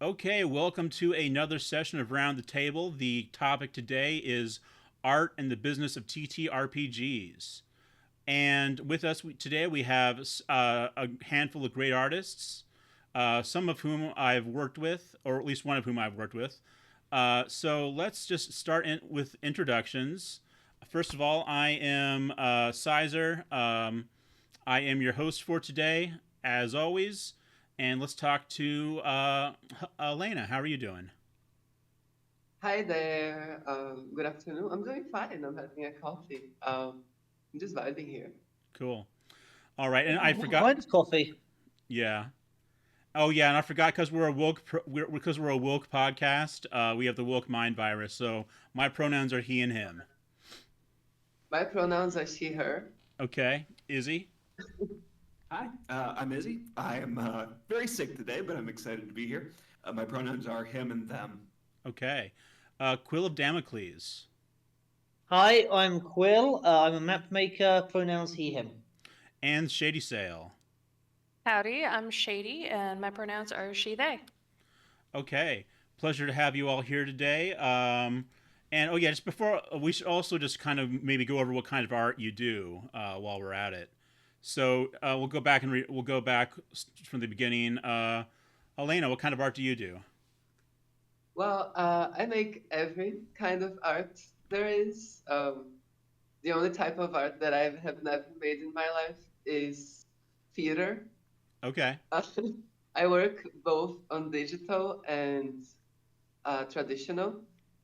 Okay, welcome to another session of Round the Table. The topic today is art and the business of TTRPGs. And with us today, we have a handful of great artists, some of whom I've worked with, or at least one of whom I've worked with. So let's just start with introductions. First of all, I am Sizer. I am your host for today, as always. And let's talk to Elena. How are you doing? Hi there. Good afternoon. I'm doing fine. I'm having a coffee. I'm just vibing here. Cool. All right, and I What forgot. kind of coffee? Yeah. Oh yeah, and I forgot because we're a woke podcast. We have the woke mind virus, so my pronouns are he and him. My pronouns are she, her. Okay, Izzy. Hi, I'm Izzy. I am very sick today, but I'm excited to be here. My pronouns are him and them. Okay, Quill of Damocles Hi, I'm Quill. I'm a map maker. Pronouns he, him. and Shady Sail. Howdy, I'm Shady, and my pronouns are she, they. Okay, pleasure to have you all here today. And oh yeah, just before we should also just kind of maybe go over what kind of art you do while we're at it. So we'll go back and we'll go back from the beginning. Elena, what kind of art do you do? Well, I make every kind of art there is. The only type of art that I have never made in my life is theater. Okay, I work both on digital and traditional,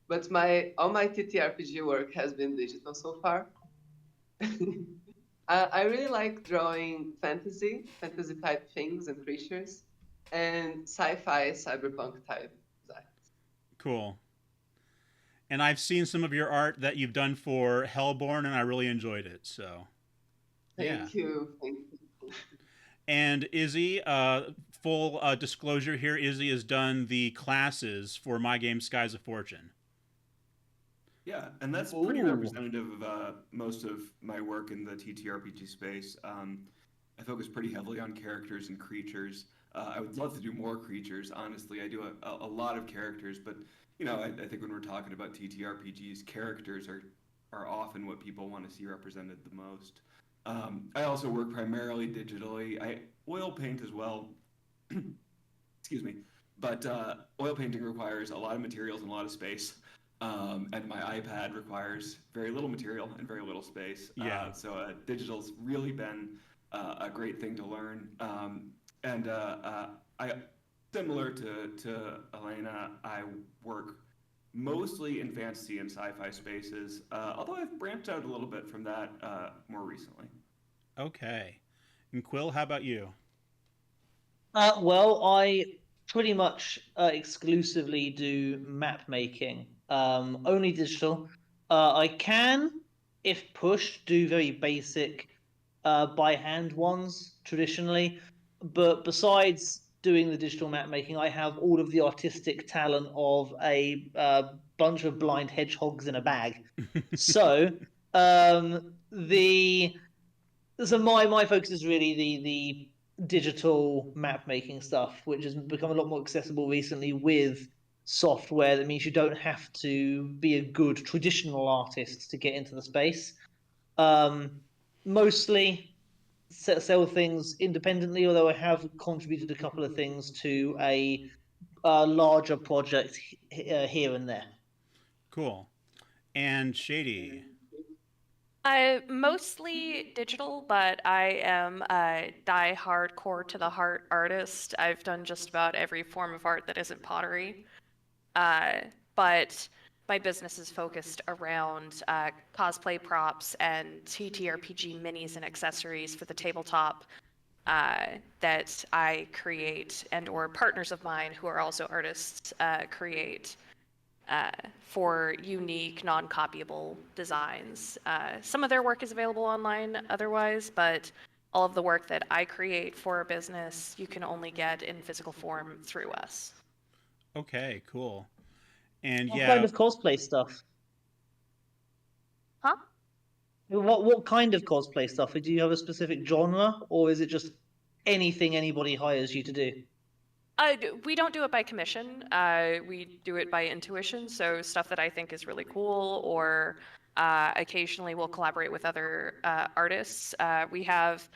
but my all my TTRPG work has been digital so far. I really like drawing fantasy type things and creatures, and sci-fi, cyberpunk type designs. cool. And I've seen some of your art that you've done for Hellborn, and I really enjoyed it. So yeah. Thank you. And Izzy, full disclosure here, Izzy has done the classes for my game Skies of Fortune. Yeah, and that's pretty Ooh. representative of most of my work in the TTRPG space. I focus pretty heavily on characters and creatures. I would love to do more creatures, honestly. I do a lot of characters, but I think when we're talking about TTRPGs, characters are often what people want to see represented the most. I also work primarily digitally. I oil paint as well. Excuse me. But oil painting requires a lot of materials and a lot of space. And my iPad requires very little material and very little space. Yeah, So digital's really been a great thing to learn. And I, similar to Elena, I work mostly in fantasy and sci-fi spaces. Although I've branched out a little bit from that more recently. okay. And Quill, how about you? Well, I pretty much exclusively do map making. Only digital. I can, if pushed, do very basic by hand ones traditionally. But besides doing the digital map making, I have all of the artistic talent of a bunch of blind hedgehogs in a bag. So the so my focus is really the digital map making stuff, which has become a lot more accessible recently with software that means you don't have to be a good traditional artist to get into the space. Um, Mostly sell things independently, although I have contributed a couple of things to a larger project here and there. Cool. And Shady. I mostly digital, but I am a die hardcore to the heart artist. I've done just about every form of art that isn't pottery. Uh, but my business is focused around cosplay props and TTRPG minis and accessories for the tabletop that I create, and or partners of mine who are also artists create for unique, non-copyable designs. Some of their work is available online otherwise, but all of the work that I create for a business, you can only get in physical form through us. Okay, cool. And What kind yeah, of cosplay stuff? Huh? What kind of cosplay stuff? Do you have a specific genre, or is it just anything anybody hires you to do? We don't do it by commission. We do it by intuition. So stuff that I think is really cool, or occasionally we'll collaborate with other artists. We have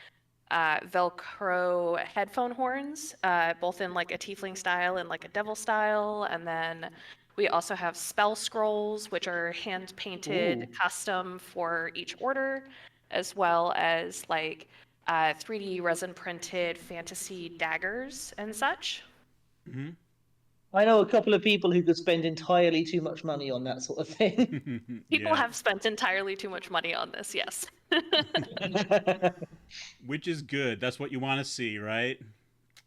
Velcro headphone horns, both in like a tiefling style and like a devil style. And then we also have spell scrolls, which are hand painted, custom for each order, as well as like 3D resin printed fantasy daggers and such. Mm-hmm. I know a couple of people who could spend entirely too much money on that sort of thing. People Yeah. have spent entirely too much money on this, yes. Which is good. That's what you want to see, right?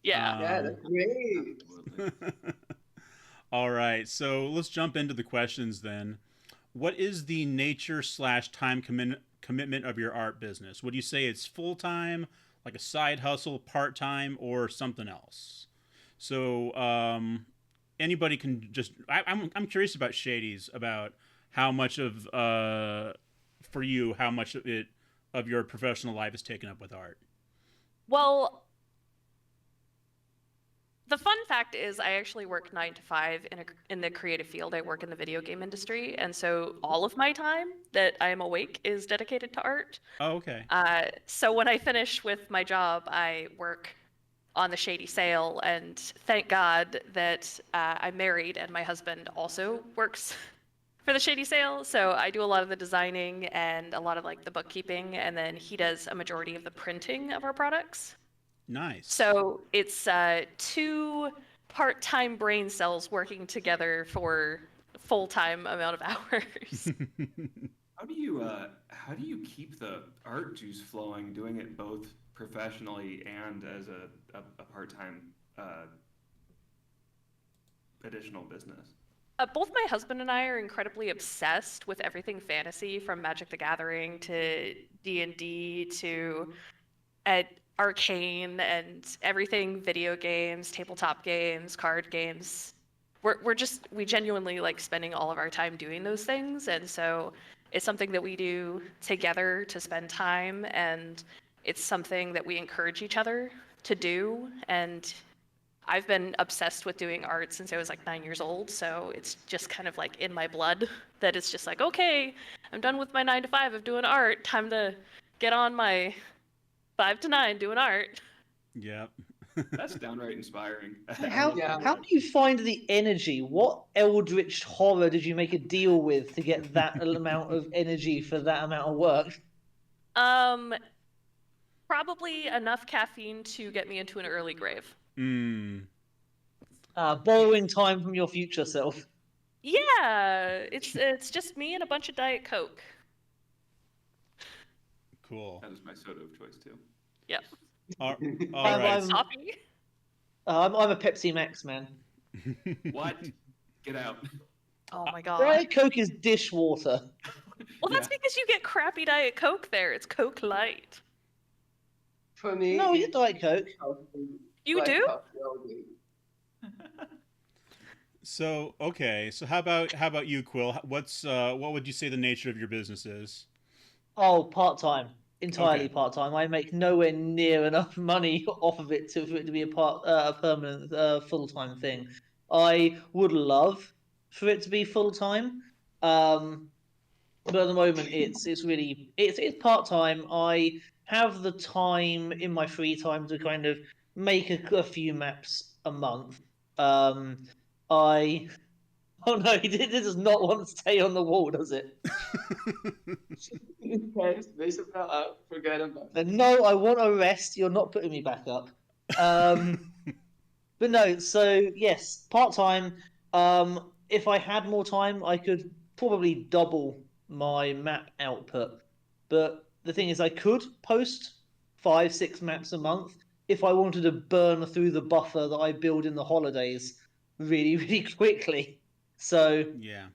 Yeah. Yeah, that's great. Absolutely. All right. So let's jump into the questions then. What is the nature / time commitment of your art business? Would you say it's full time, like a side hustle, part time, or something else? So anybody can just. I'm curious about Shady's, about how much of for you, how much of it of your professional life is taken up with art. Well, the fun fact is I actually work 9 to 5 in the creative field. I work in the video game industry, and so all of my time that I am awake is dedicated to art. Oh, okay. So when I finish with my job, I work on the Shady Sale, and thank God that I'm married and my husband also works for the Shady Sale. So I do a lot of the designing and a lot of like the bookkeeping, and then he does a majority of the printing of our products. Nice. So it's two part-time brain cells working together for a full-time amount of hours. How do you keep the art juice flowing, doing it both professionally and as a part-time additional business? Both my husband and I are incredibly obsessed with everything fantasy, from Magic the Gathering to D&D to Arcane and everything video games, tabletop games, card games. We genuinely like spending all of our time doing those things, and so it's something that we do together to spend time, and it's something that we encourage each other to do. And I've been obsessed with doing art since I was like 9 years old, so it's just kind of like in my blood that it's just like, okay, I'm done with my 9 to 5 of doing art. Time to get on my 5 to 9 doing art. Yep. That's downright inspiring. How Yeah. how do you find the energy? What eldritch horror did you make a deal with to get that amount of energy for that amount of work? Probably enough caffeine to get me into an early grave. Borrowing time from your future self. Yeah, it's just me and a bunch of Diet Coke. Cool. That was my soda of choice too. Yep. All I'm- right. Coffee. I'm a Pepsi Max man. What? Get out. Oh my god. Diet Coke is dishwater. Well, that's Yeah. because you get crappy Diet Coke there. It's Coke Light. For me, No, you it's Diet Coke. coffee, You black do? coffee all day. So okay. So how about you, Quill? What would you say the nature of your business is? Oh, part-time. Entirely Okay. part-time. I make nowhere near enough money off of it for it to be a permanent, full-time thing. I would love for it to be full-time, but at the moment it's part-time. I have the time in my free time to kind of make a few maps a month. I Oh no, it does not want to stay on the wall, does it? Okay, space it out. Forget about it. No, I want a rest. You're not putting me back up. But no, so yes, part time. If I had more time, I could probably double my map output. But the thing is, I could post 5, 6 maps a month if I wanted to burn through the buffer that I build in the holidays really, really quickly. So Yeah.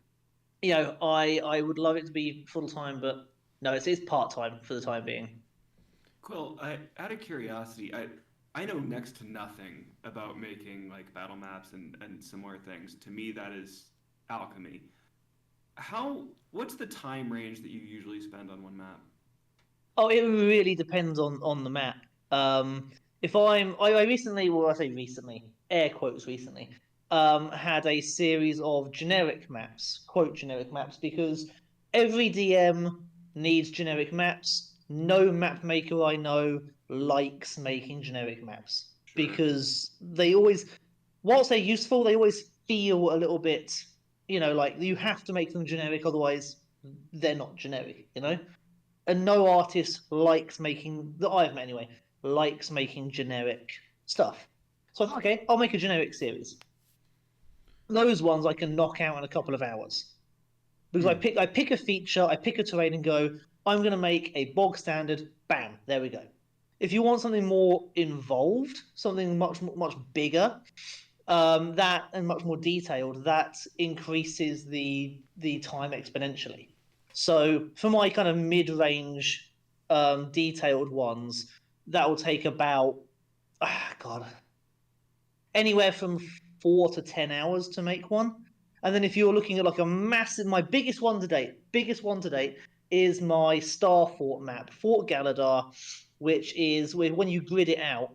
I would love it to be full time, but no, it's part time for the time being. Quill, out of curiosity, I know next to nothing about making like battle maps and similar things. To me, that is alchemy. What's the time range that you usually spend on one map? Oh, it really depends on the map. If I recently, well, I say recently, air quotes recently, had a series of generic maps, quote generic maps, because every DM needs generic maps. No map maker I know likes making generic maps because they always, whilst they're useful, they always feel a little bit, like you have to make them generic, otherwise they're not generic, And no artist likes making, that I've met anyway, likes making generic stuff. So I thought, okay, I'll make a generic series. Those ones I can knock out in a couple of hours. Because I pick a feature, I pick a terrain and go, I'm going to make a bog standard, bam, there we go. If you want something more involved, something much bigger, that and much more detailed, that increases the time exponentially. So for my kind of mid-range detailed ones, that will take about anywhere from 4 to 10 hours to make one. And then if you're looking at like a massive, my biggest one to date is my Star Fort map, Fort Galadar, which is when you grid it out,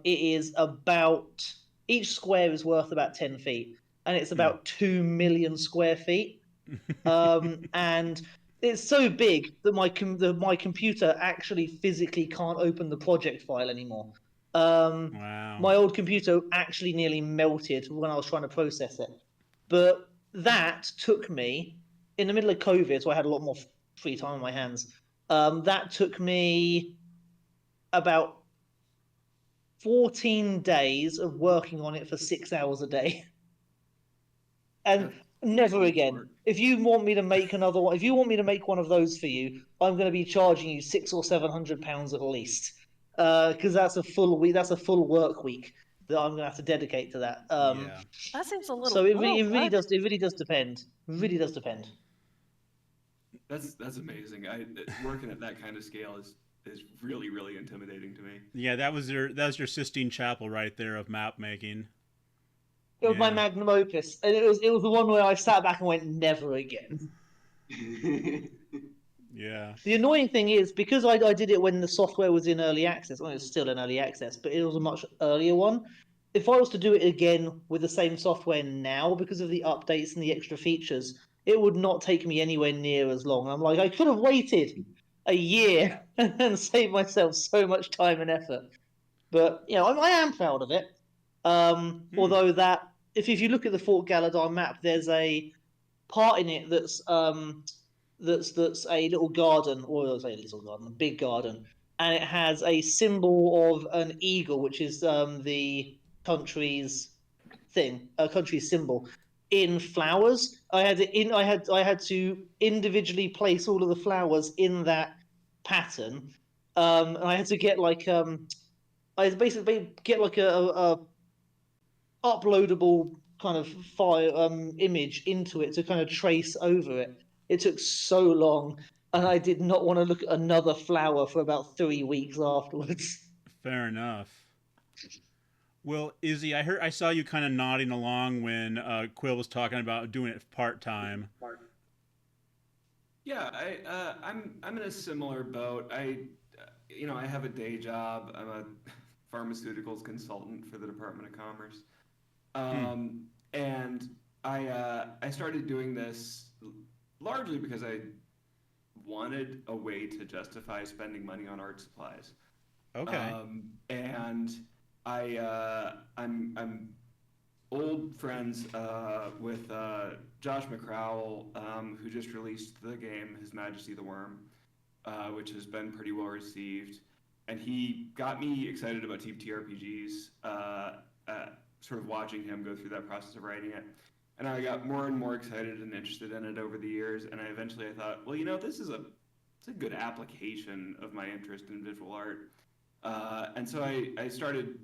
it is about, each square is worth about 10 feet, and it's about 2 million square feet. And it's so big that my computer actually physically can't open the project file anymore. Wow. My old computer actually nearly melted when I was trying to process it. But that took me, in the middle of COVID, so I had a lot more free time on my hands. That took me about 14 days of working on it for 6 hours a day. And never again. If you want me to make another one, if you want me to make one of those for you, I'm going to be charging you £600 or £700 at least, because that's a full week. That's a full work week that I'm going to have to dedicate to that. Yeah. That seems a little. So it really does depend. It really does depend. That's amazing. Working at that kind of scale is really, really intimidating to me. Yeah, that was your Sistine Chapel right there of map making. It was my magnum opus, and it was the one where I sat back and went, never again. Yeah. The annoying thing is, because I did it when the software was in early access, well, it's still in early access, but it was a much earlier one. If I was to do it again with the same software now, because of the updates and the extra features, it would not take me anywhere near as long. I'm like, I could have waited a year and saved myself so much time and effort. But I am proud of it. Although that, if you look at the Fort Galadar map, there's a part in it that's a little garden, or I'll say a little garden, a big garden, and it has a symbol of an eagle, which is the country's country's symbol, in flowers. I had to individually place all of the flowers in that pattern, and I had to get I basically get like a uploadable kind of file image into it to kind of trace over it. It took so long, and I did not want to look at another flower for about 3 weeks afterwards. Fair enough. Well, Izzy, I saw you kind of nodding along when Quill was talking about doing it part time. Yeah, I'm in a similar boat. I have a day job. I'm a pharmaceuticals consultant for the Department of Commerce. And I started doing this largely because I wanted a way to justify spending money on art supplies. Okay. And I'm old friends with Josh McCrowell, who just released the game His Majesty the Worm, which has been pretty well received. And he got me excited about TTRPGs, sort of watching him go through that process of writing it. And I got more and more excited and interested in it over the years. And I thought, well, this is it's a good application of my interest in visual art. And so I started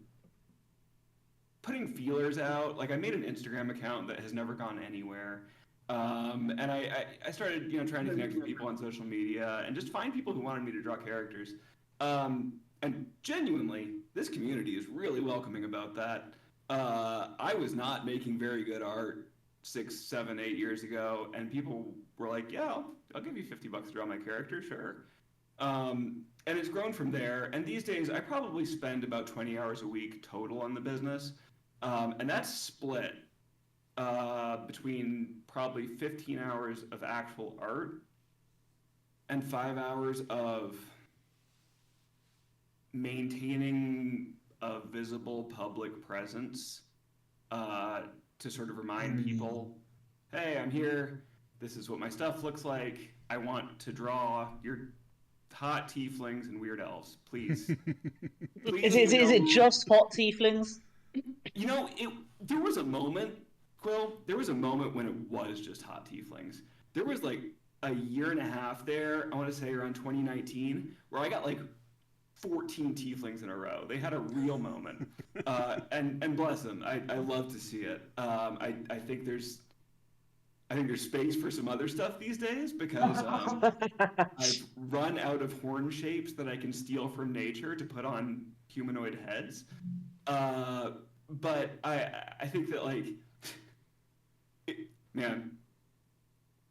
putting feelers out. Like, I made an Instagram account that has never gone anywhere. And I started, trying to connect with people on social media and just find people who wanted me to draw characters. And genuinely, this community is really welcoming about that. I was not making very good art 6, 7, 8 years ago, and people were like, yeah, I'll give you $50 to draw my character, sure. And it's grown from there. And these days, I probably spend about 20 hours a week total on the business. And that's split between probably 15 hours of actual art and 5 hours of maintaining a visible public presence to sort of remind people, hey, I'm here. This is what my stuff looks like. I want to draw your hot tieflings and weird elves. Please. Is it just hot tieflings? You know, there was a moment, Quill, there was a moment when it was just hot tieflings. There was like a year and a half there, I want to say around 2019, where I got like 14 tieflings in a row. They had a real moment. And bless them. I love to see it. I think there's space for some other stuff these days because I've run out of horn shapes that I can steal from nature to put on humanoid heads. But I think that man,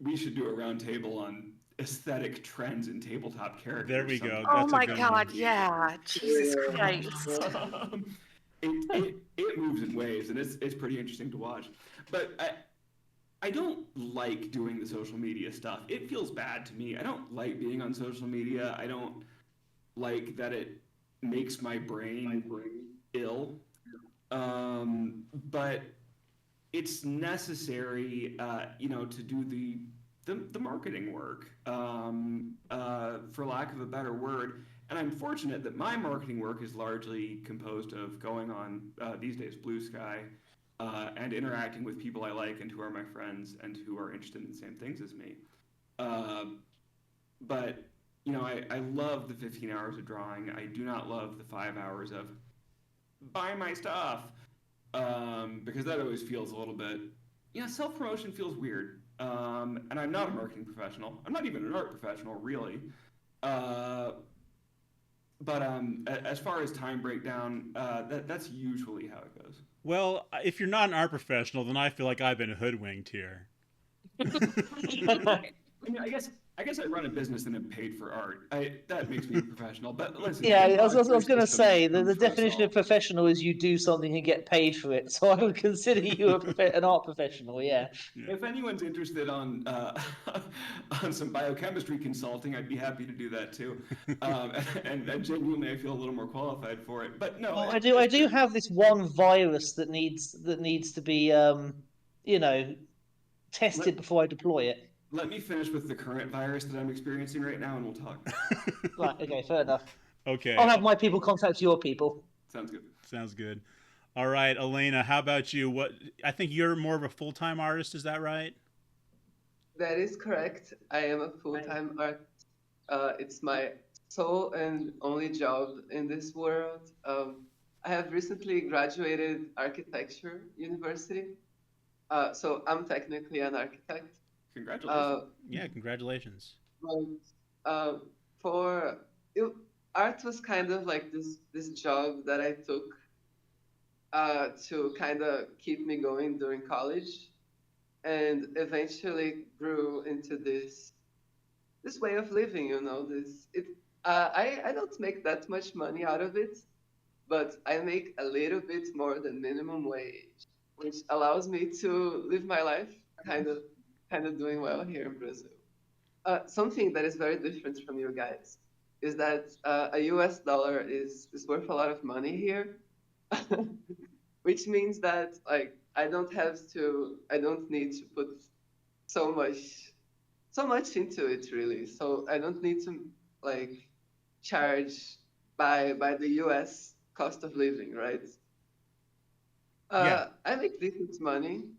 we should do a roundtable on aesthetic trends in tabletop characters. There we go. Oh That's a my good God, one. yeah. Jesus Christ. It moves in waves, and it's pretty interesting to watch. But I don't like doing the social media stuff. It feels bad to me. I don't like being on social media. I don't like that it makes my brain ill. But it's necessary, to do the marketing work, for lack of a better word. And I'm fortunate that my marketing work is largely composed of going on these days Blue Sky and interacting with people I like and who are my friends and who are interested in the same things as me. But I love the 15 hours of drawing. I do not love the 5 hours of buy my stuff, because that always feels a little bit, self-promotion feels weird. And I'm not a marketing professional. I'm not even an art professional, really. But as far as time breakdown, that's usually how it goes. Well, if you're not an art professional, then I feel like I've been hoodwinked here. I mean, I guess I run a business and am paid for art. That makes me a professional. But listen, Yeah, I was involuntary going to systems say come the for us definition all. of professional is you do something and get paid for it. So I would consider you an art professional. Yeah. If anyone's interested on on some biochemistry consulting, I'd be happy to do that too. And genuinely, I feel a little more qualified for it. But no, Well, I do have this one virus that needs to be tested before I deploy it. Let me finish with the current virus that I'm experiencing right now, and we'll talk. Right. Okay. Fair enough. Okay. I'll have my people contact your people. Sounds good. Sounds good. All right, Elena, how about you? I think you're more of a full-time artist, is that right? That is correct. I am a full-time artist. It's my sole and only job in this world. I have recently graduated architecture university. So I'm technically an architect. Congratulations. Yeah, congratulations. But for it, art was kind of like this job that I took to kind of keep me going during college, and eventually grew into this way of living. I don't make that much money out of it, but I make a little bit more than minimum wage, which allows me to live my life kind of doing well here in Brazil. Something that is very different from you guys is that a US dollar is worth a lot of money here, which means that I don't need to put so much into it really. So I don't need to like charge by the US cost of living, right? Yeah. I make decent money,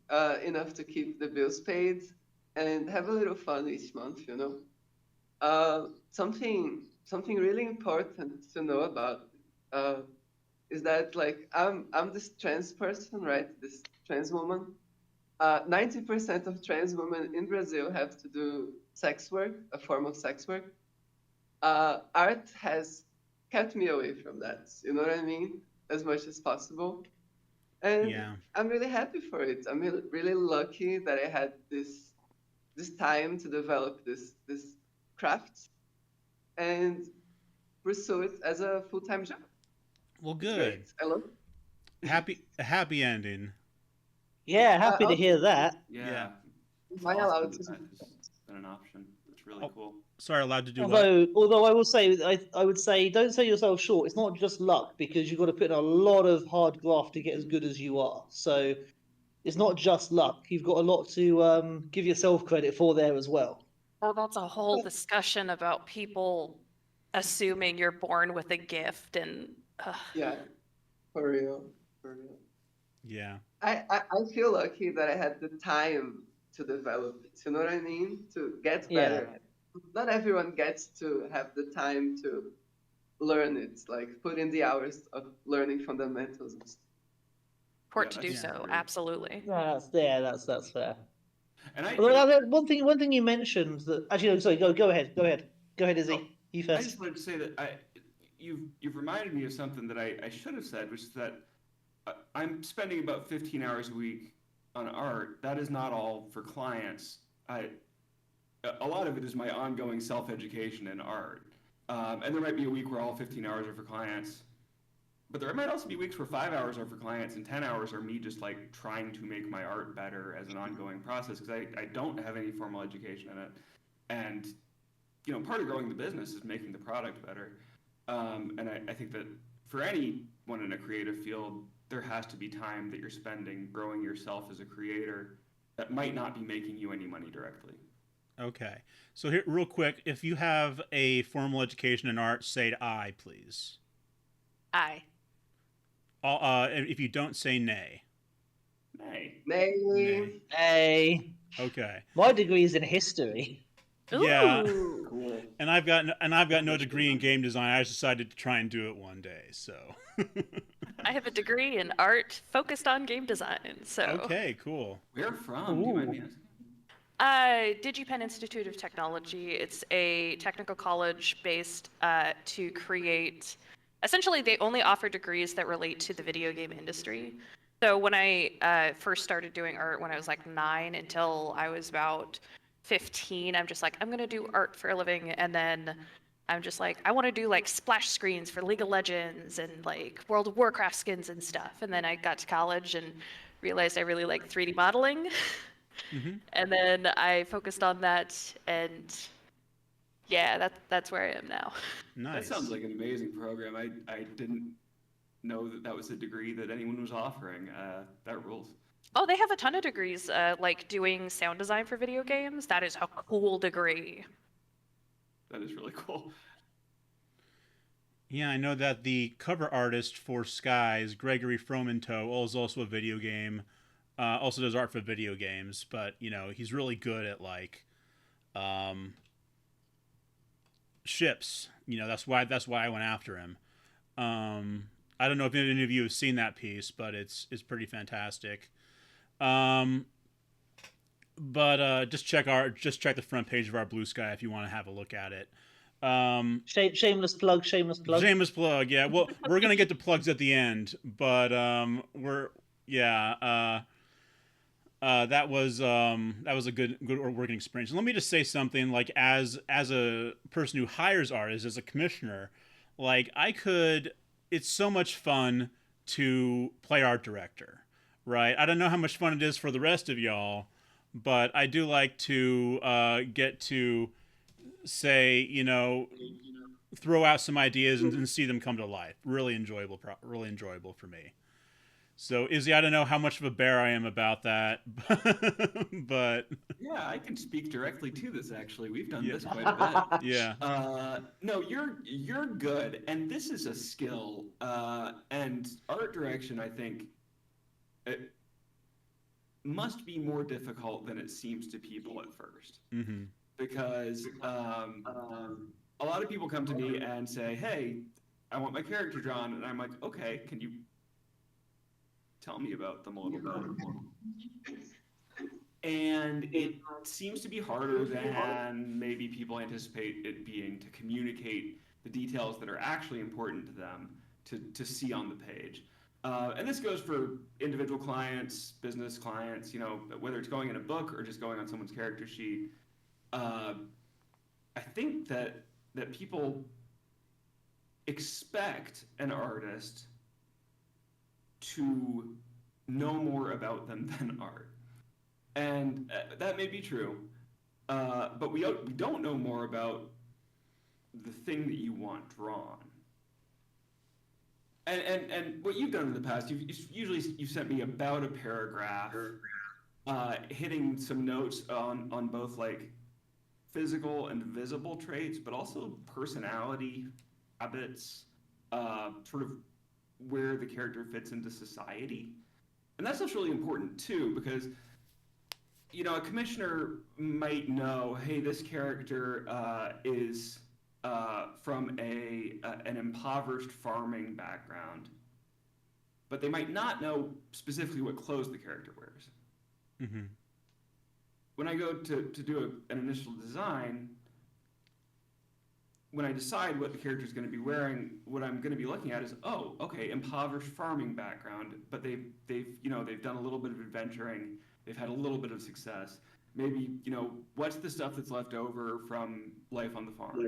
enough to keep the bills paid and have a little fun each month. Something really important to know about uh, is that I'm this trans person, right? This trans woman. 90% of trans women in Brazil have to do sex work, a form of sex work. Art has kept me away from that. You know what I mean? As much as possible. And Yeah. I'm really happy for it. I'm really lucky that I had this time to develop this craft and pursue it as a full-time job. Well, It's good. great. I love it. happy ending. Yeah, happy to I'll- hear that. Yeah. It's Am I allowed awesome to? that has been an option. It's really cool. Sorry, allowed to do what? Although I will say, I would say, don't sell yourself short. It's not just luck, because you've got to put in a lot of hard graft to get as good as you are. So it's not just luck. You've got a lot to give yourself credit for there as well. Oh, that's a whole discussion about people assuming you're born with a gift and Yeah, for real, for real. Yeah. I feel lucky that I had the time to develop it. You know what I mean? To get better. Yeah. Not everyone gets to have the time to learn it, like put in the hours of learning fundamentals and stuff. port Yeah, to do that's so. true. Absolutely. That's fair. And One thing you mentioned that actually, no, sorry, go ahead, Izzy. Oh, You I first. just wanted to say that you've reminded me of something that I should have said, which is that I'm spending about 15 hours a week on art. That is not all for clients. A lot of it is my ongoing self-education in art. And there might be a week where all 15 hours are for clients. But there might also be weeks where 5 hours are for clients and 10 hours are me just like trying to make my art better as an ongoing process, because I don't have any formal education in it. And, you know, part of growing the business is making the product better. And I think that for anyone in a creative field, there has to be time that you're spending growing yourself as a creator that might not be making you any money directly. Okay. So here, real quick, if you have a formal education in art, say "I," please. Aye. If you don't, say nay. Nay. Nay. Hey, Okay. my degree is in history. Yeah. Ooh. Cool. And I've got no degree in game design. I just decided to try and do it one day. So. I have a degree in art focused on game design. So. Okay. Cool. Where from? Do you mind me asking? DigiPen Institute of Technology. It's a technical college based to create. Essentially, they only offer degrees that relate to the video game industry. So when I first started doing art when I was like 9 until I was about 15, I'm just like, I'm gonna do art for a living, and then I'm just like, I want to do like splash screens for League of Legends and like World of Warcraft skins and stuff. And then I got to college and realized I really like 3D modeling. Mm-hmm. And then I focused on that, and yeah, that's where I am now. Nice. That sounds like an amazing program. I didn't know that was a degree that anyone was offering. That rules. Oh, they have a ton of degrees, like doing sound design for video games. That is a cool degree. That is really cool. Yeah, I know that the cover artist for Skies, Gregory Fromentow, is also a video game. Also does art for video games, but you know he's really good at like ships. You know that's why I went after him. I don't know if any of you have seen that piece, but it's pretty fantastic. But just check the front page of our Blue Sky if you want to have a look at it. Shameless plug. Shameless plug. Yeah, well, we're gonna get to plugs at the end, but that was a good working experience. And let me just say something, like as a person who hires artists, as a commissioner, like it's so much fun to play art director, right? I don't know how much fun it is for the rest of y'all, but I do like to get to say, you know, throw out some ideas and see them come to life. Really enjoyable for me. So, Izzy, I don't know how much of a bear I am about that, but Yeah, I can speak directly to this. Actually, we've done this quite a bit. yeah. No, you're good, and this is a skill. And art direction, I think, it must be more difficult than it seems to people at first. Mm-hmm. Because a lot of people come to me and say, "Hey, I want my character drawn," and I'm like, "Okay, can you tell me about them a little bit?" And it seems to be harder than maybe people anticipate it being to communicate the details that are actually important to them to see on the page. And this goes for individual clients, business clients, you know, whether it's going in a book or just going on someone's character sheet. I think that people expect an artist to know more about them than art. And that may be true, but we don't know more about the thing that you want drawn. And what you've done in the past, you've sent me about a paragraph, hitting some notes on both like physical and visible traits, but also personality, habits, sort of where the character fits into society. And that stuff's really important too, because a commissioner might know, hey, this character is from an impoverished farming background, but they might not know specifically what clothes the character wears. Mm-hmm. When I go to do an initial design, when I decide what the character is going to be wearing, what I'm going to be looking at is, oh, okay, impoverished farming background, but they've done a little bit of adventuring, they've had a little bit of success. Maybe, what's the stuff that's left over from life on the farm?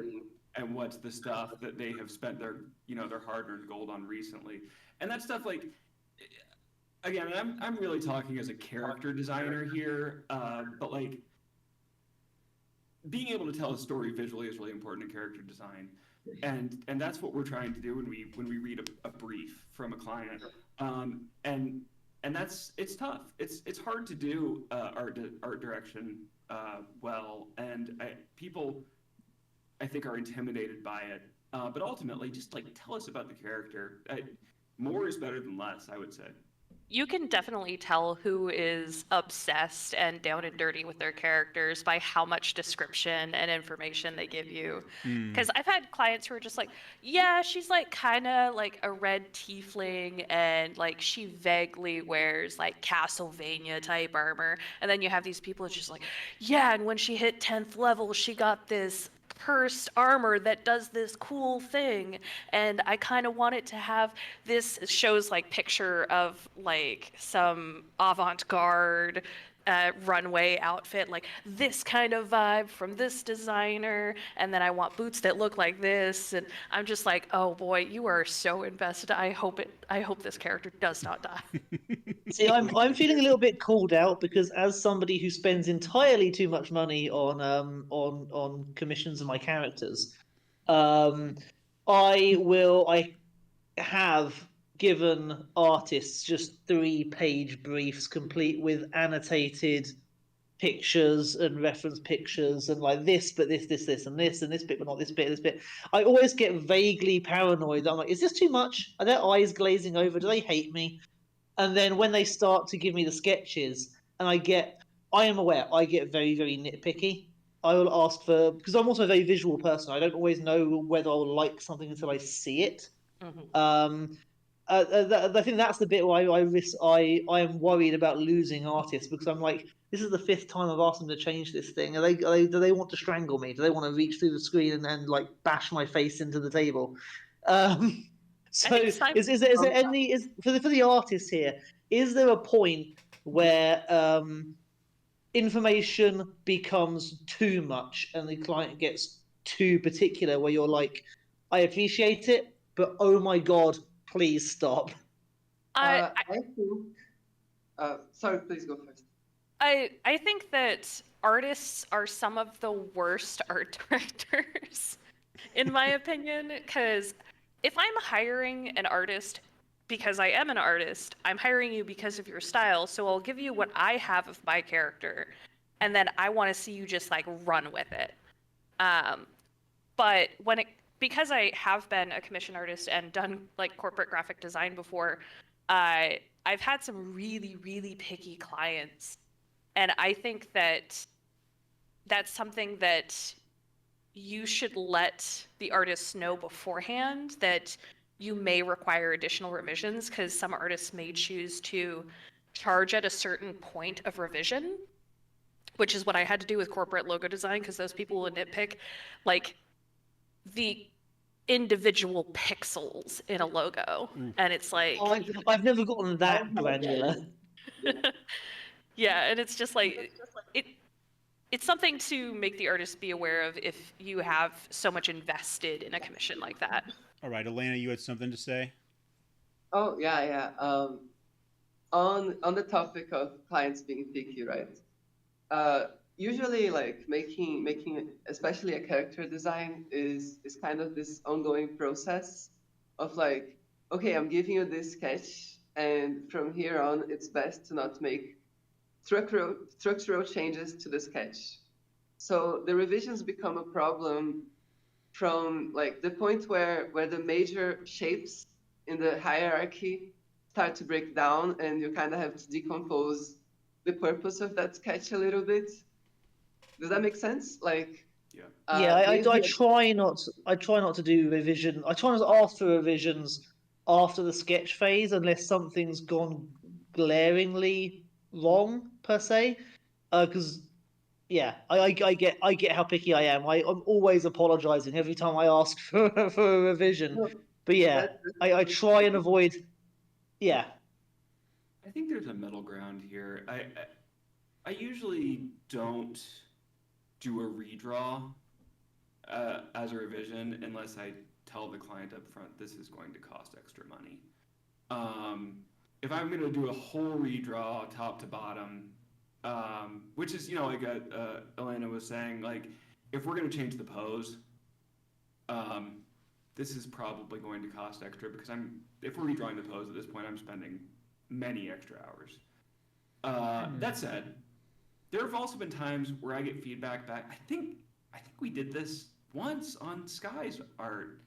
And what's the stuff that they have spent their hard-earned gold on recently? And that stuff, like, again, I'm really talking as a character designer here, but like, being able to tell a story visually is really important in character design, and that's what we're trying to do when we read a brief from a client, and it's tough. It's hard to do art direction well, and people, I think, are intimidated by it. But ultimately, just like, tell us about the character. More is better than less, I would say. You can definitely tell who is obsessed and down and dirty with their characters by how much description and information they give you. Because I've had clients who are just like, yeah, she's like kind of like a red tiefling, and like she vaguely wears like Castlevania type armor. And then you have these people that's just like, yeah, and when she hit 10th level, she got this cursed armor that does this cool thing, and I kind of want it to have this. Shows like picture of like some avant-garde runway outfit, like this kind of vibe from this designer, and then I want boots that look like this, and I'm just like, oh boy, you are so invested. I hope this character does not die. See, I'm feeling a little bit called out, because as somebody who spends entirely too much money on commissions of my characters, I have given artists just 3-page briefs complete with annotated pictures and reference pictures, and like this, but this, and this bit, but not this bit, this bit. I always get vaguely paranoid. I'm like, is this too much? Are their eyes glazing over? Do they hate me? And then when they start to give me the sketches, and I am aware, I get very, very nitpicky. I will ask for, because I'm also a very visual person. I don't always know whether I'll like something until I see it. Mm-hmm. I think that's the bit where I am worried about losing artists, because I'm like, this is the 5th time I've asked them to change this thing. Do they want to strangle me? Do they want to reach through the screen and like bash my face into the table? So is there any for the artists here? Is there a point where information becomes too much and the client gets too particular, where you're like, I appreciate it, but oh my god, please stop? I think. Sorry, please go first. I think that artists are some of the worst art directors, in my opinion, because if I'm hiring an artist because I am an artist, I'm hiring you because of your style, so I'll give you what I have of my character, and then I want to see you just like run with it. But because I have been a commission artist and done like corporate graphic design before, I've had some really, really picky clients. And I think that that's something that you should let the artists know beforehand, that you may require additional revisions, because some artists may choose to charge at a certain point of revision, which is what I had to do with corporate logo design, because those people would nitpick like the individual pixels in a logo. And it's like, I've never gotten that granular. Yeah, and it's just like it's something to make the artist be aware of if you have so much invested in a commission like that. All right, Elena, you had something to say? Oh yeah. On the topic of clients being picky, right? Usually, like making especially a character design is kind of this ongoing process of like, okay, I'm giving you this sketch, and from here on, it's best to not make structural changes to the sketch. So the revisions become a problem from like the point where the major shapes in the hierarchy start to break down, and you kind of have to decompose the purpose of that sketch a little bit. Does that make sense? Like, Yeah. Yeah, I maybe try not to do revision. I try not to ask for revisions after the sketch phase unless something's gone glaringly wrong per se. Because yeah, I get how picky I am. I'm always apologizing every time I ask for a revision. no, But yeah, that I try and avoid. Yeah, I think there's a middle ground here. I usually don't do a redraw as a revision unless I tell the client up front this is going to cost extra money. Um, if I'm going to do a whole redraw top to bottom, which is, like Elena was saying, like, if we're going to change the pose, um, this is probably going to cost extra because if we're redrawing the pose at this point, I'm spending many extra hours. That said, there have also been times where I get feedback back. I think we did this once on Sky's art,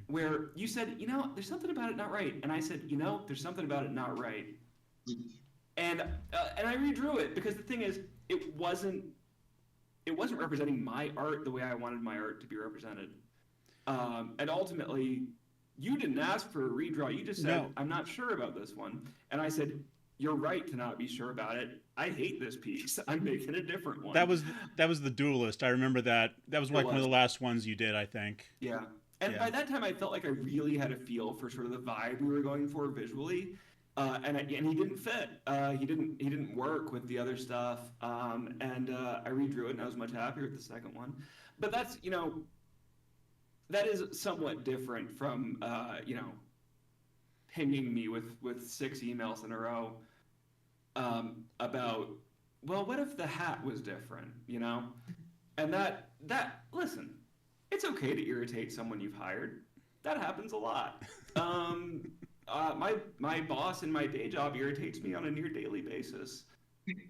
where you said, there's something about it not right, and I said, there's something about it not right, and I redrew it because the thing is, it wasn't representing my art the way I wanted my art to be represented, and ultimately, you didn't ask for a redraw. You just said, No. I'm not sure about this one, and I said, you're right to not be sure about it. I hate this piece. I'm making a different one. That was the Duelist. I remember that. That was like one of the last ones you did, I think. Yeah. And by that time, I felt like I really had a feel for sort of the vibe we were going for visually, and he didn't fit. He didn't work with the other stuff, and I redrew it, and I was much happier with the second one. But that's that is somewhat different from pinging me with 6 emails in a row about, well, what if the hat was different, And that listen, it's okay to irritate someone you've hired. That happens a lot. My boss in my day job irritates me on a near daily basis.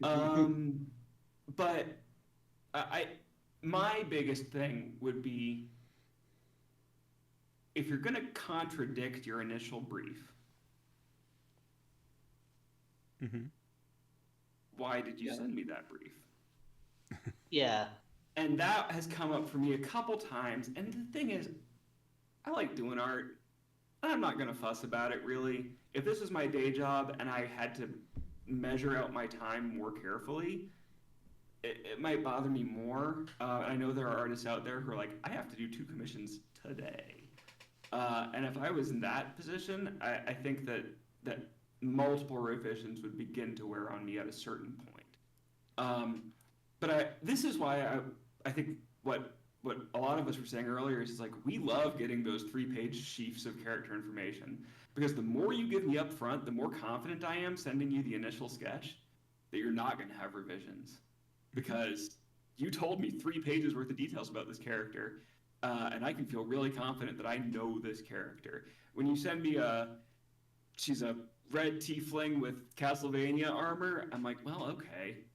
But my biggest thing would be, if you're going to contradict your initial brief, why did you send me that brief? yeah. And that has come up for me a couple times. And the thing is, I like doing art. I'm not going to fuss about it, really. If this was my day job and I had to measure out my time more carefully, it might bother me more. I know there are artists out there who are like, I have to do 2 commissions today. And if I was in that position, I think that multiple revisions would begin to wear on me at a certain point. But this is why I think what a lot of us were saying earlier is like, we love getting those 3-page sheafs of character information, because the more you give me up front, the more confident I am sending you the initial sketch that you're not going to have revisions, because you told me 3 pages worth of details about this character, and I can feel really confident that I know this character. When you send me she's a red tiefling with Castlevania armor, I'm like, well, okay.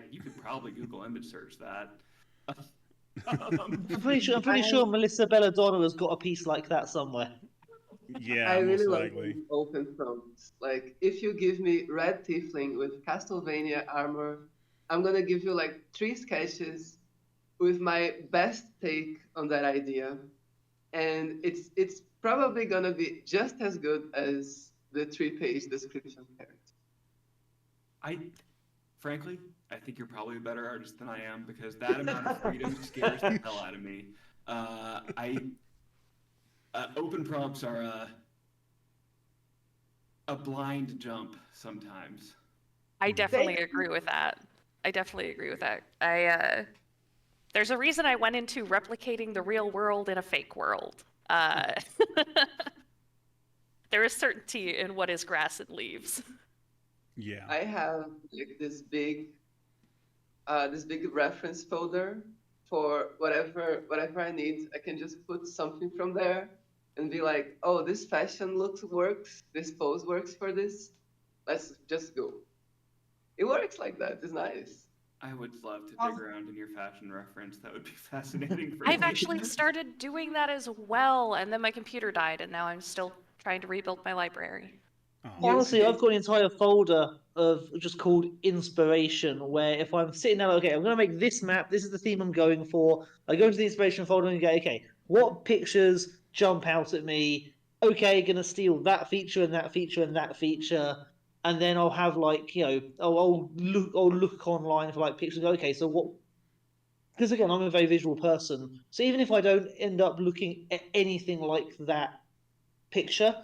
You could probably Google image search that. I'm pretty sure Melissa Belladonna has got a piece like that somewhere. Yeah, I really most love likely. these open prompts. Like, if you give me red tiefling with Castlevania armor, I'm gonna give you like 3 sketches with my best take on that idea, and it's probably gonna be just as good as the 3-page description character. Frankly, I think you're probably a better artist than I am, because that amount of freedom scares the hell out of me. Open prompts are a blind jump sometimes. I definitely agree with that. There's a reason I went into replicating the real world in a fake world. There is certainty in what is grass and leaves. Yeah. I have like this big reference folder for whatever I need. I can just put something from there and be like, oh, this fashion works, this pose works for this. Let's just go. It works like that. It's nice. I would love to dig around in your fashion reference. That would be fascinating for I've me. actually started doing that as well, and then my computer died, and now I'm still trying to rebuild my library. Oh. Honestly, I've got an entire folder of just called inspiration, where if I'm sitting there, okay, I'm going to make this map, this is the theme I'm going for. I go into the inspiration folder and go, okay, what pictures jump out at me? Okay, going to steal that feature and that feature and that feature. And then I'll have like, I'll look online for like pictures. Okay, so what? Because again, I'm a very visual person. So even if I don't end up looking at anything like that picture,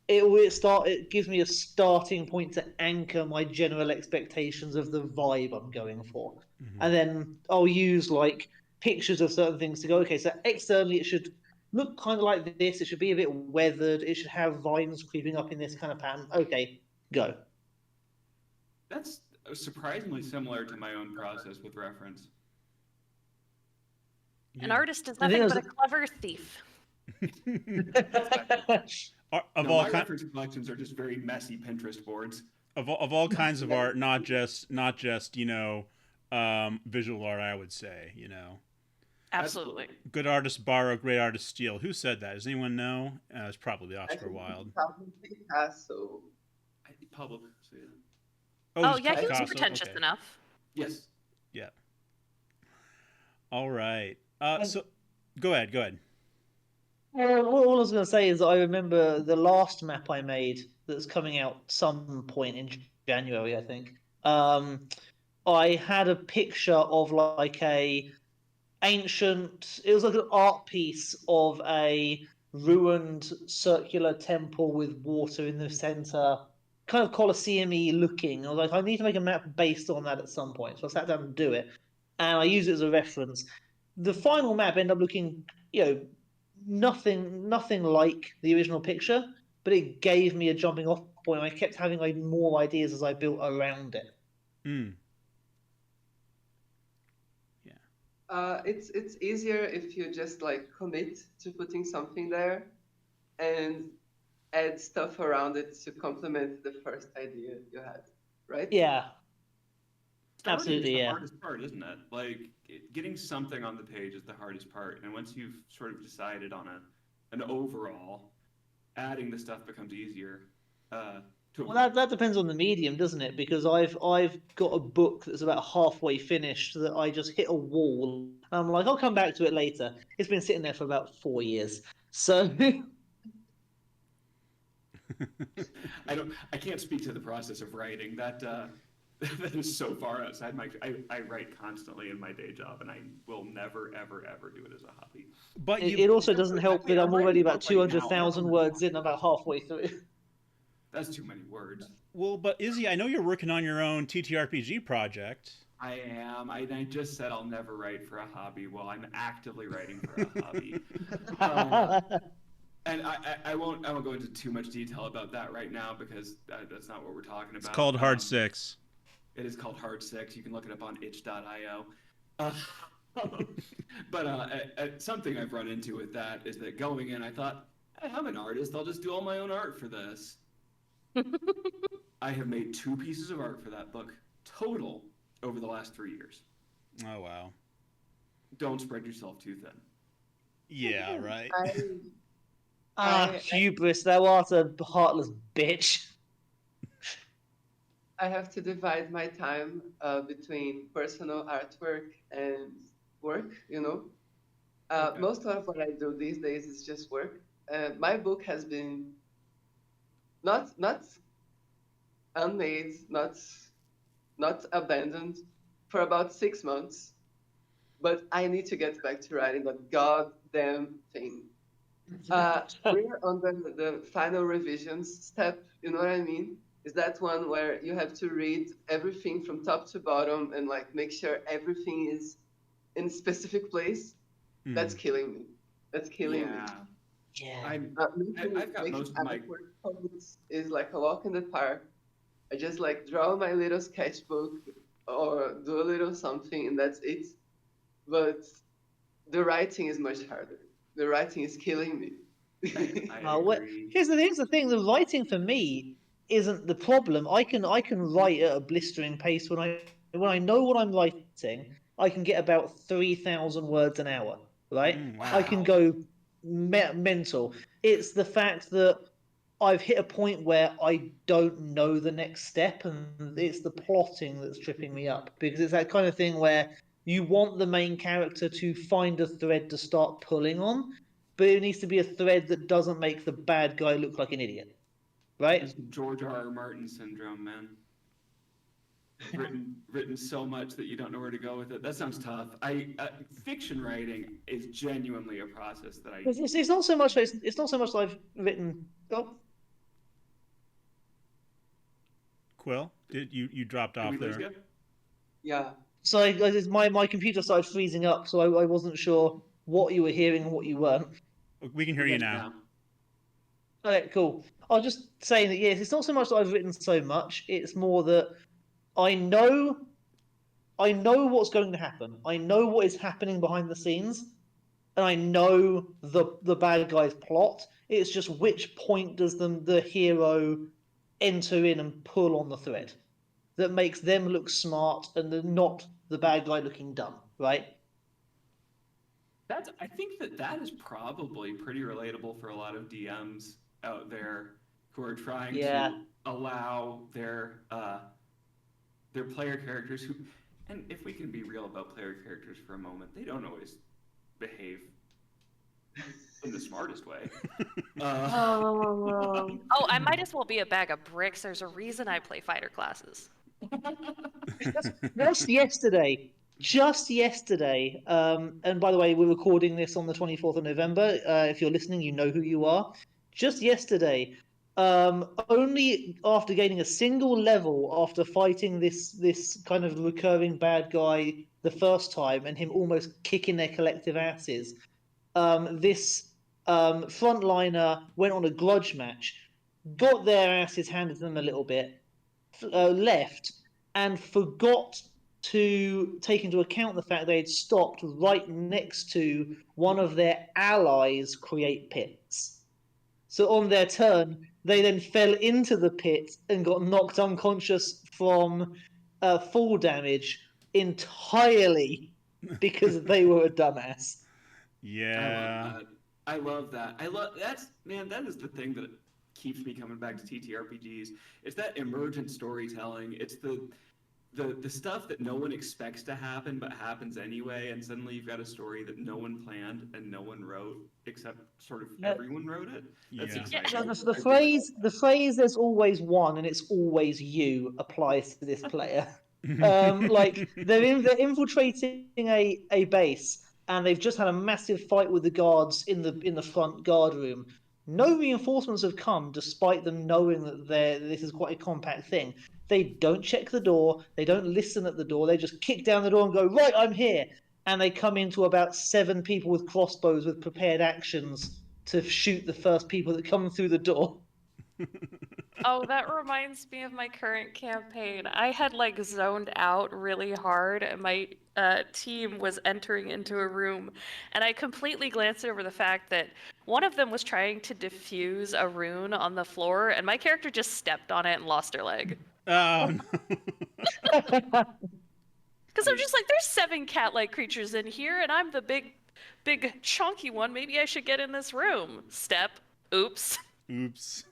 it gives me a starting point to anchor my general expectations of the vibe I'm going for. And then I'll use like pictures of certain things to go, okay, so externally it should look kind of like this, it should be a bit weathered, it should have vines creeping up in this kind of pattern. Okay, go. That's surprisingly similar to my own process with reference. An artist is I think nothing but there's a clever thief. Of No, all my kind reference collections are just very messy Pinterest boards. of all kinds of art, not just visual art. I would say Absolutely. good artists borrow, great artists steal. Who said that? Does anyone know? It's probably I Oscar think Wilde. Picasso. Public. So yeah. Oh, it's yeah, he was Picasso? pretentious Okay. enough. Yes. Yeah. All right. So go ahead. All I was going to say is that I remember the last map I made that's coming out some point in January, I think. I had a picture of like a ancient. It was like an art piece of a ruined circular temple with water in the center, kind of Colosseum-y looking. I was like, I need to make a map based on that at some point. So I sat down and do it, and I used it as a reference. The final map ended up looking, nothing like the original picture, but it gave me a jumping off point. I kept having like more ideas as I built around it. Mm. It's easier if you just like commit to putting something there and add stuff around it to complement the first idea you had, right? Yeah, Starting absolutely, is the yeah. hardest part, isn't it? Like getting something on the page is the hardest part, and once you've sort of decided on an overall, adding the stuff becomes easier. Well, that depends on the medium, doesn't it? Because I've got a book that's about halfway finished that I just hit a wall. And I'm like, I'll come back to it later. It's been sitting there for about 4 years. So I can't speak to the process of writing. That that is so far outside my. I write constantly in my day job, and I will never ever do it as a hobby. But it also doesn't help that I'm already about writing right now. 200,000 words in, about halfway through. That's too many words. Well, but Izzy, I know you're working on your own TTRPG project. I am. I just said I'll never write for a hobby. Well, I'm actively writing for a hobby. And I won't go into too much detail about that right now because that's not what we're talking about. It's called Hard Six. It is called Hard Six. You can look it up on itch.io. But something I've run into with that is that going in, I thought, hey, I'm an artist. I'll just do all my own art for this. I have made 2 pieces of art for that book total over the last 3 years. Oh, wow. Don't spread yourself too thin. Yeah, right. Hubris, thou art a heartless bitch. I have to divide my time between personal artwork and work, Okay. Most of what I do these days is just work. My book has been not unmade, not abandoned for about 6 months, but I need to get back to writing a goddamn thing. We're on the final revisions step, you know what I mean? Is that one where you have to read everything from top to bottom and like make sure everything is in a specific place? That's killing me. That's killing me. Yeah. I've got most of my. artwork codes is like a walk in the park. I just like draw my little sketchbook or do a little something, and that's it. But the writing is much harder. The writing is killing me. I agree. Here's the thing. The writing for me isn't the problem. I can write at a blistering pace when I know what I'm writing. I can get about 3,000 words an hour. Right? Wow. I can go mental. It's the fact that I've hit a point where I don't know the next step, and it's the plotting that's tripping me up, because it's that kind of thing where you want the main character to find a thread to start pulling on, but it needs to be a thread that doesn't make the bad guy look like an idiot, right? This George R.R. Martin syndrome, man. Written so much that you don't know where to go with it. That sounds tough. Fiction writing is genuinely a process that I. It's not so much. It's not so much that I've written. Oh, Quill, did you dropped Did off we lose there? you? Yeah. so my computer started freezing up, so I wasn't sure what you were hearing and what you weren't. We can hear you now. Okay, cool. I was just saying that yes, it's not so much that I've written so much. It's more that I know what's going to happen. I know what is happening behind the scenes, and I know the bad guy's plot. It's just which point does the hero enter in and pull on the thread that makes them look smart and not the bad guy looking dumb, right? I think that is probably pretty relatable for a lot of DMs out there who are trying Yeah. to allow their player characters who, and if we can be real about player characters for a moment, they don't always behave in the smartest way. Oh, I might as well be a bag of bricks. There's a reason I play fighter classes. Just yesterday. And by the way, we're recording this on the 24th of November. If you're listening, you know who you are. Just yesterday, only after gaining a single level after fighting this kind of recurring bad guy the first time and him almost kicking their collective asses, this frontliner went on a grudge match, got their asses handed to them a little bit, left, and forgot to take into account the fact they had stopped right next to one of their allies create pits. So on their turn, they then fell into the pit and got knocked unconscious from fall damage entirely because they were a dumbass. Yeah. I love that. That is the thing that keeps me coming back to TTRPGs. It's that emergent storytelling. It's the stuff that no one expects to happen but happens anyway, and suddenly you've got a story that no one planned and no one wrote, except sort of everyone wrote it. That's exciting. The phrase "there's always one and it's always you" applies to this player. Like they're infiltrating a base, and they've just had a massive fight with the guards in the front guard room. No reinforcements have come, despite them knowing that this is quite a compact thing. They don't check the door. They don't listen at the door. They just kick down the door and go, "Right, I'm here." And they come into about 7 people with crossbows with prepared actions to shoot the first people that come through the door. Oh, that reminds me of my current campaign. I had like zoned out really hard, and my team was entering into a room, and I completely glanced over the fact that one of them was trying to defuse a rune on the floor, and my character just stepped on it and lost her leg. Oh, no. Because I'm just like, there's 7 cat-like creatures in here, and I'm the big chunky one. Maybe I should get in this room. Step. Oops. Oops.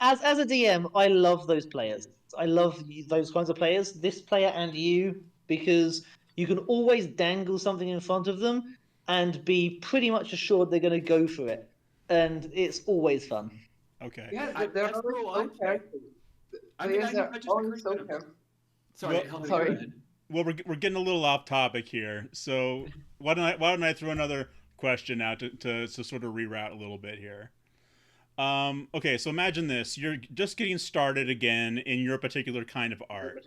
As a DM, I love those players. I love those kinds of players. This player and you, because you can always dangle something in front of them and be pretty much assured they're going to go for it, and it's always fun. Okay. Yeah, that's they're the role always I so play. careful. I mean, Players are just always so encourage them. careful. Sorry, Well, Helen, sorry. go ahead. Well, we're getting a little off topic here, so why don't I throw another question out to sort of reroute a little bit here. Okay, so imagine this: you're just getting started again in your particular kind of art.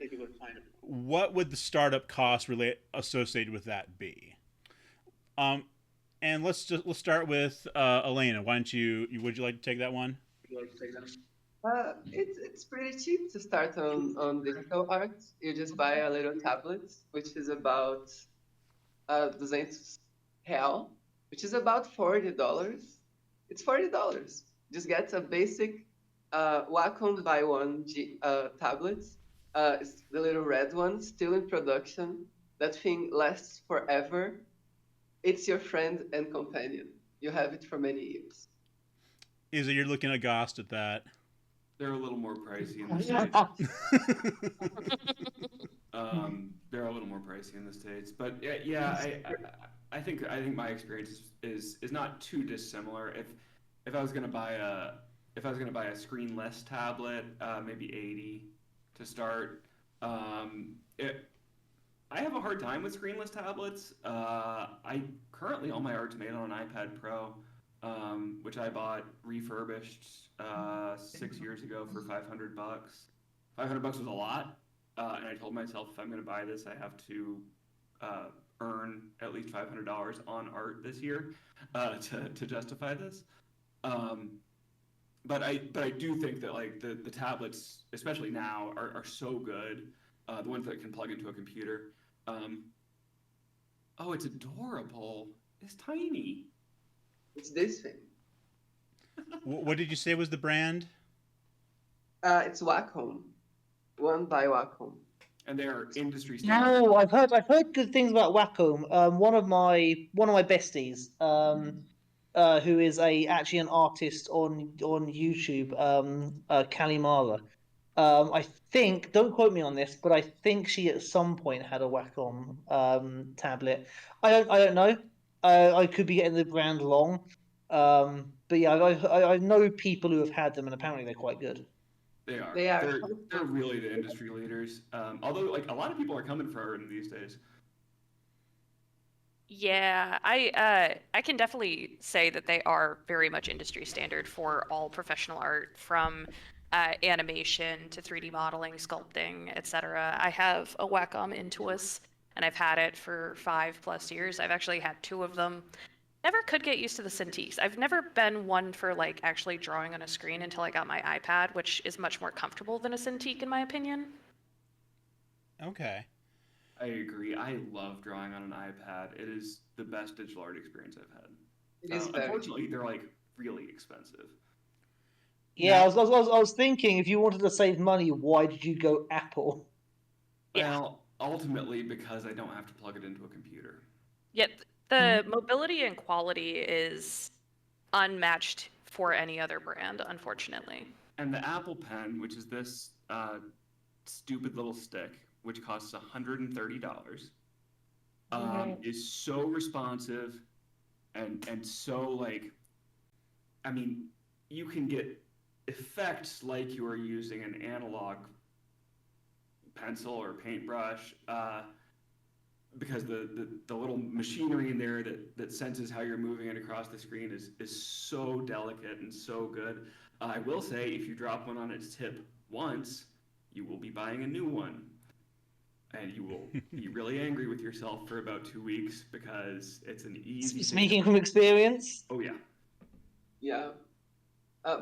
What would the startup cost associated with that be? And let's start with Elena. Why don't would you like to take that one? It's pretty cheap to start on digital art. You just buy a little tablet, which is about 200 real, which is about $40. It's $40. Just get a basic Wacom by one tablet. It's the little red one, still in production. That thing lasts forever. It's your friend and companion. You have it for many years. Is it you're looking aghast at that? They're a little more pricey in the States. They're a little more pricey in the States, but I think my experience is not too dissimilar. If I was gonna buy a screenless tablet, maybe 80 to start. I have a hard time with screenless tablets. I currently all my art's made on an iPad Pro, which I bought refurbished 6 years ago for $500. $500 was a lot, and I told myself if I'm going to buy this, I have to earn at least $500 on art this year to justify this. But I do think that like the tablets, especially now, are so good. The ones that can plug into a computer. Oh, it's adorable. It's tiny. It's this thing. What did you say was the brand? It's Wacom, one by Wacom. And they are industry standard. No, I've heard good things about Wacom. One of my besties, who is actually an artist on YouTube, Kalimara. I think, don't quote me on this, but I think she at some point had a Wacom tablet. I don't know. I could be getting the brand wrong. But yeah, I know people who have had them, and apparently they're quite good. They are. They are. They're really the industry leaders. Although, like a lot of people are coming for art these days. Yeah, I can definitely say that they are very much industry standard for all professional art, from animation to 3D modeling, sculpting, etc. I have a Wacom Intuos, and I've had it for 5+ years. I've actually had 2 of them. Never could get used to the Cintiqs. I've never been one for like actually drawing on a screen until I got my iPad, which is much more comfortable than a Cintiq in my opinion. Okay. I agree. I love drawing on an iPad. It is the best digital art experience I've had. It is very. Unfortunately, they're like really expensive. Yeah, Now- I was thinking, if you wanted to save money, why did you go Apple? Yeah. Well, ultimately because I don't have to plug it into a computer. Yet the mobility and quality is unmatched for any other brand, unfortunately. And the Apple Pen, which is this stupid little stick, which costs $130, is so responsive and so like, I mean, you can get effects like you are using an analog pencil or paintbrush, because the little machinery in there that senses how you're moving it across the screen is so delicate and so good. I will say, if you drop one on its tip once, you will be buying a new one. And you will be really angry with yourself for about 2 weeks because it's an easy Speaking from experience. Oh, yeah. Yeah.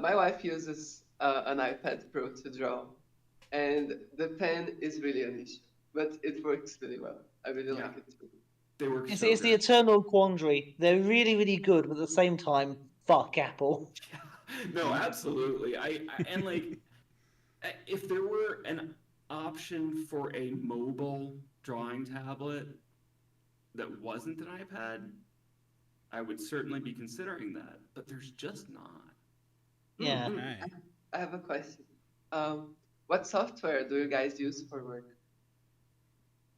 My wife uses an iPad Pro to draw, and the pen is really an issue, but it works really well. I really like it too. They work It's, so it's the good. eternal quandary. They're really, really good, but at the same time, fuck Apple. No, absolutely. And like, if there were an option for a mobile drawing tablet that wasn't an iPad, I would certainly be considering that, but there's just not. Yeah. Okay. I have a question. What software do you guys use for work?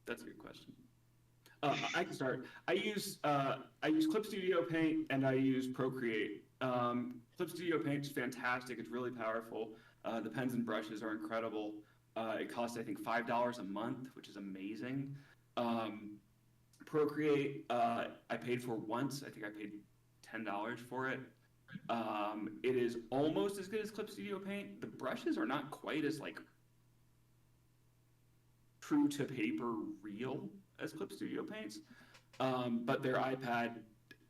That's a good question. I can start. I use Clip Studio Paint and I use Procreate. Clip Studio Paint is fantastic. It's really powerful. The pens and brushes are incredible. It costs, I think, $5 a month, which is amazing. Procreate, I paid for once. I think I paid $10 for it. It is almost as good as Clip Studio Paint. The brushes are not quite as like true to paper real as Clip Studio Paints, but their iPad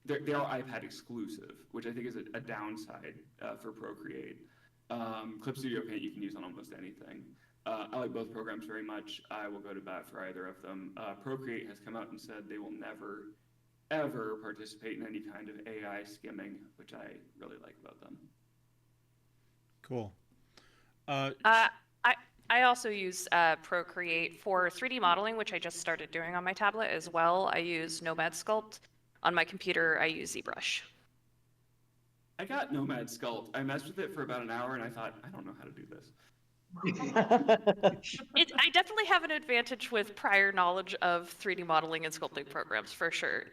they are iPad exclusive, which I think is a downside for Procreate. Clip Studio Paint you can use on almost anything. I like both programs very much. I will go to bat for either of them. Procreate has come out and said they will never, ever participate in any kind of AI skimming, which I really like about them. Cool. I also use Procreate for 3D modeling, which I just started doing on my tablet as well. I use Nomad Sculpt. On my computer, I use ZBrush. I got Nomad Sculpt. I messed with it for about an hour and I thought, I don't know how to do this. I definitely have an advantage with prior knowledge of 3D modeling and sculpting programs, for sure.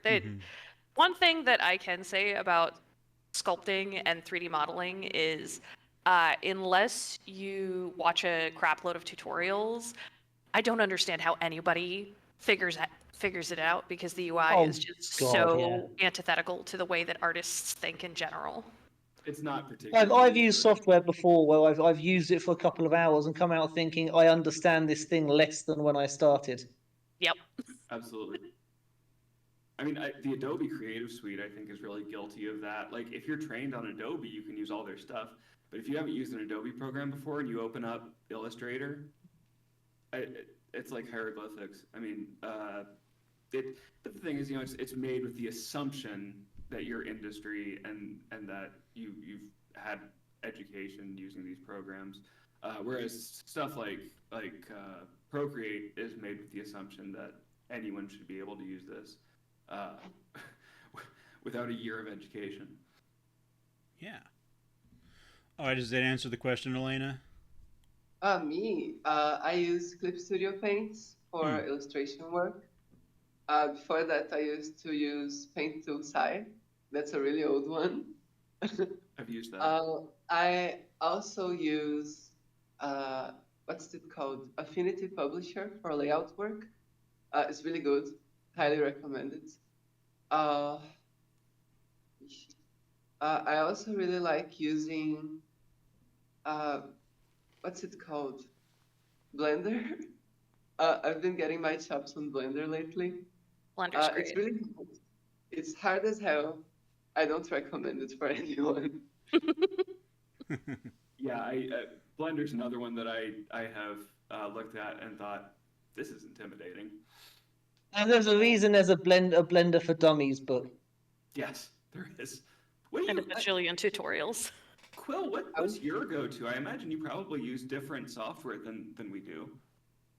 One thing that I can say about sculpting and 3D modeling is unless you watch a crap load of tutorials, I don't understand how anybody figures it out, because the UI is just so antithetical to the way that artists think in general. It's not particularly. I've used software before where I've used it for a couple of hours and come out thinking I understand this thing less than when I started. Yep. Absolutely. I mean, the Adobe Creative Suite, I think, is really guilty of that. Like, if you're trained on Adobe, you can use all their stuff. But if you haven't used an Adobe program before and you open up Illustrator, it's like hieroglyphics. I mean, but the thing is, it's made with the assumption that your industry and that you've had education using these programs, whereas stuff like Procreate is made with the assumption that anyone should be able to use this without a year of education. Yeah. All right, does that answer the question, Elena? I use Clip Studio Paint for illustration work. Before that, I used to use Paint Tool Sci. That's a really old one. I've used that. I also use, what's it called? Affinity Publisher for layout work. It's really good. Highly recommend it. I also really like using, what's it called? Blender. I've been getting my chops on Blender lately. Blender's great. It's really hard. It's hard as hell. I don't recommend it for anyone. Yeah, Blender's another one that I have looked at and thought, this is intimidating. And there's a reason there's a Blender for Dummies book. Yes, there is. And a bajillion tutorials. Quill, what's your go-to? I imagine you probably use different software than we do.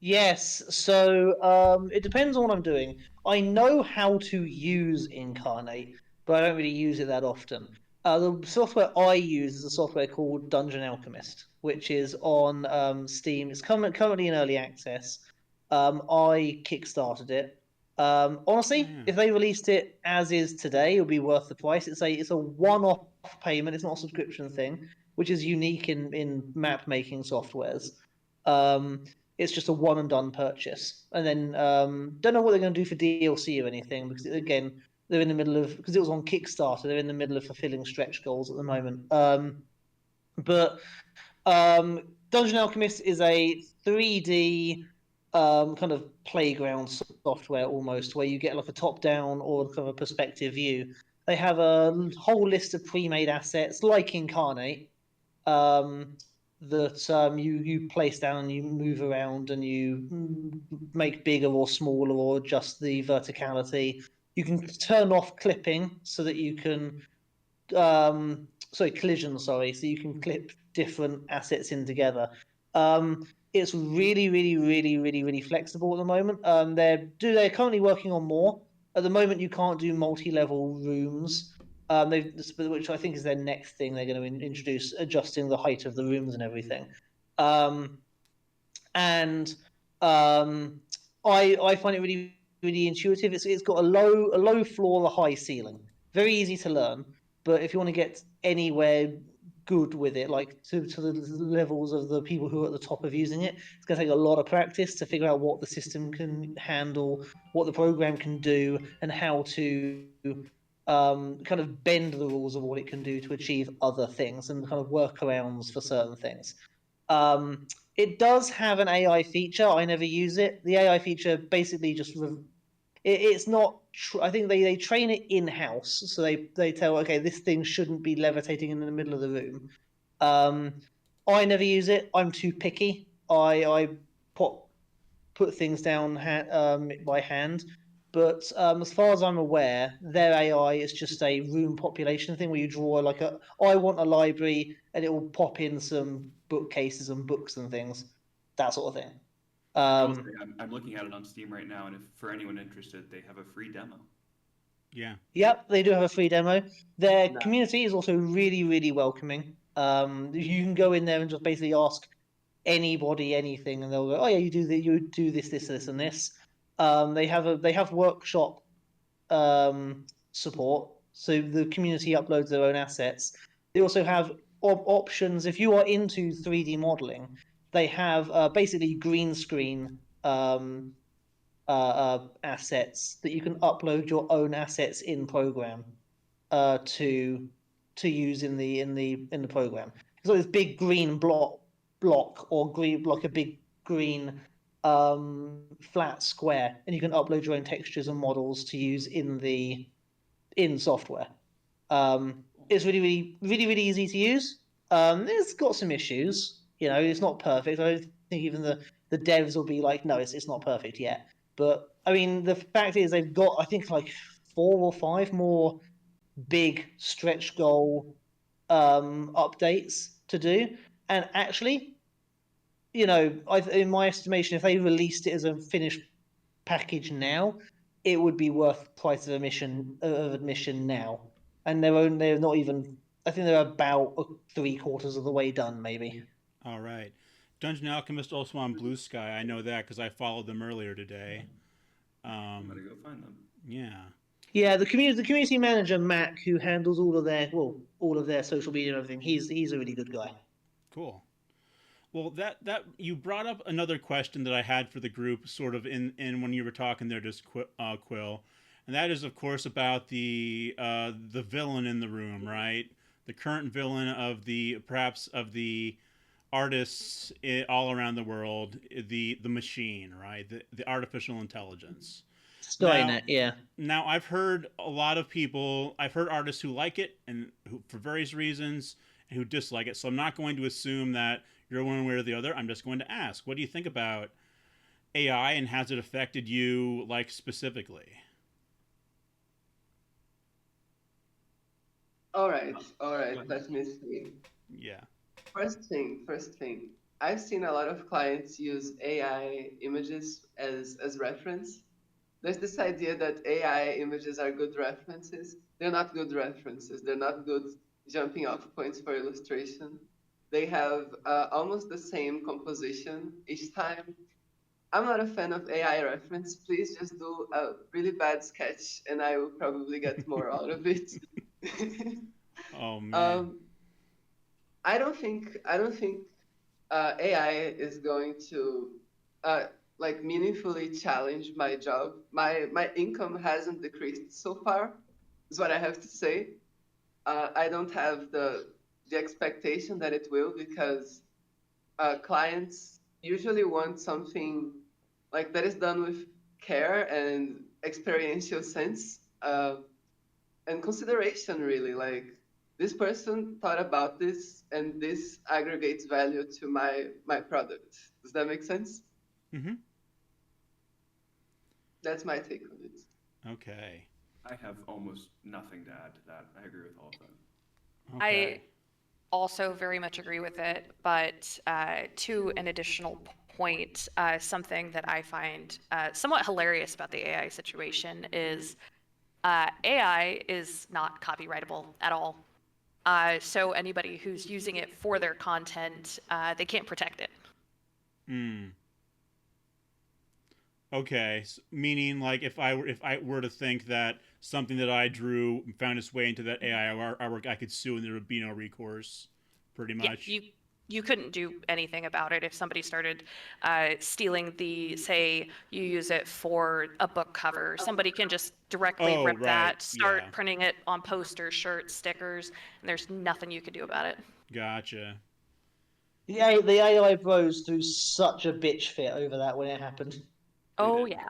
Yes, so it depends on what I'm doing. I know how to use Incarnate, but I don't really use it that often. The software I use is a software called Dungeon Alchemist, which is on Steam. It's currently in early access. I kickstarted it. Honestly, if they released it as is today, it would be worth the price. It's a one-off payment. It's not a subscription thing, which is unique in map making softwares. It's just a one and done purchase, and then don't know what they're going to do for DLC or anything, because again, they're in the middle of, because it was on Kickstarter, they're in the middle of fulfilling stretch goals at the moment. But Dungeon Alchemist is a 3D kind of playground software almost, where you get like a top down or kind of a perspective view. They have a whole list of pre-made assets like Incarnate, that you place down and you move around and you make bigger or smaller or adjust the verticality. You can turn off clipping so that you can collision, so you can clip different assets in together. It's really flexible at the moment. They're currently working on more. At the moment, you can't do multi-level rooms. Which I think is their next thing they're going to introduce, adjusting the height of the rooms and everything. I find it really intuitive. It's got a low floor, a high ceiling. Very easy to learn. But if you want to get anywhere good with it, like to the levels of the people who are at the top of using it, it's going to take a lot of practice to figure out what the system can handle, what the program can do, and how to kind of bend the rules of what it can do to achieve other things and kind of workarounds for certain things. It does have an AI feature. I never use it. The AI feature basically just it's not. I think they train it in house, so they tell, okay, this thing shouldn't be levitating in the middle of the room. I never use it. I'm too picky. I put things down by hand. But as far as I'm aware, their AI is just a room population thing where you draw like I want a library, and it will pop in some bookcases and books and things, that sort of thing. I will say, I'm looking at it on Steam right now, and if for anyone interested, they have a free demo. Yeah. Yep, they do have a free demo. Their Nice. community is also really, really welcoming. You can go in there and just basically ask anybody anything, and they'll go, "Oh yeah, you do this, this, and this." They have workshop support, so the community uploads their own assets. They also have options if you are into 3D modeling. They have basically green screen assets that you can upload your own assets in program to use in the program. So this big green block or green like a big green flat square, and you can upload your own textures and models to use in software. It's really easy to use. It's got some issues. It's not perfect. I don't think even the devs will be like, no, it's not perfect yet. But I mean, the fact is they've got, I think, like 4 or 5 more big stretch goal updates to do. And actually, in my estimation, if they released it as a finished package now, it would be worth price of admission now. And they're not even. I think they're about 3/4 of the way done, maybe. All right. Dungeon Alchemist also on Blue Sky. I know that because I followed them earlier today. I'm gonna go find them. Yeah. Yeah, the community manager Mac, who handles all of their social media and everything. He's a really good guy. Cool. Well, that you brought up another question that I had for the group, sort of in when you were talking there, just Quill, and that is, of course, about the villain in the room, right? The current villain of the artists all around the world, the machine, right? The artificial intelligence. Skynet, yeah. Now I've heard a lot of people. I've heard artists who like it and who, for various reasons, and who dislike it. So I'm not going to assume that you're one way or the other. I'm just going to ask, what do you think about AI, and has it affected you, like, specifically? All right. Let me see. Yeah. First thing. I've seen a lot of clients use AI images as reference. There's this idea that AI images are good references. They're not good references. They're not good jumping off points for illustration. They have almost the same composition each time. I'm not a fan of AI reference. Please just do a really bad sketch, and I will probably get more out of it. Oh man. um, I don't think AI is going to like meaningfully challenge my job. My income hasn't decreased so far, is what I have to say. I don't have the expectation that it will, because clients usually want something like that is done with care and experiential sense and consideration, really. Like, this person thought about this, and this aggregates value to my product. Does that make sense? Mm-hmm. That's my take on it. Okay. I have almost nothing to add to that. I agree with all of them. Okay. I also very much agree with it, but to an additional point, something that I find somewhat hilarious about the AI situation is AI is not copyrightable at all. So anybody who's using it for their content, they can't protect it. Hmm. Okay, meaning, like, if I were to think that something that I drew found its way into that AI artwork, I could sue and there would be no recourse, pretty Yeah, much. you couldn't do anything about it if somebody started stealing say you use it for a book cover. Somebody can just directly Oh, rip right. that, start Yeah. printing it on posters, shirts, stickers, and there's nothing you can do about it. Gotcha. The AI bros threw such a bitch fit over that when it happened. Oh yeah.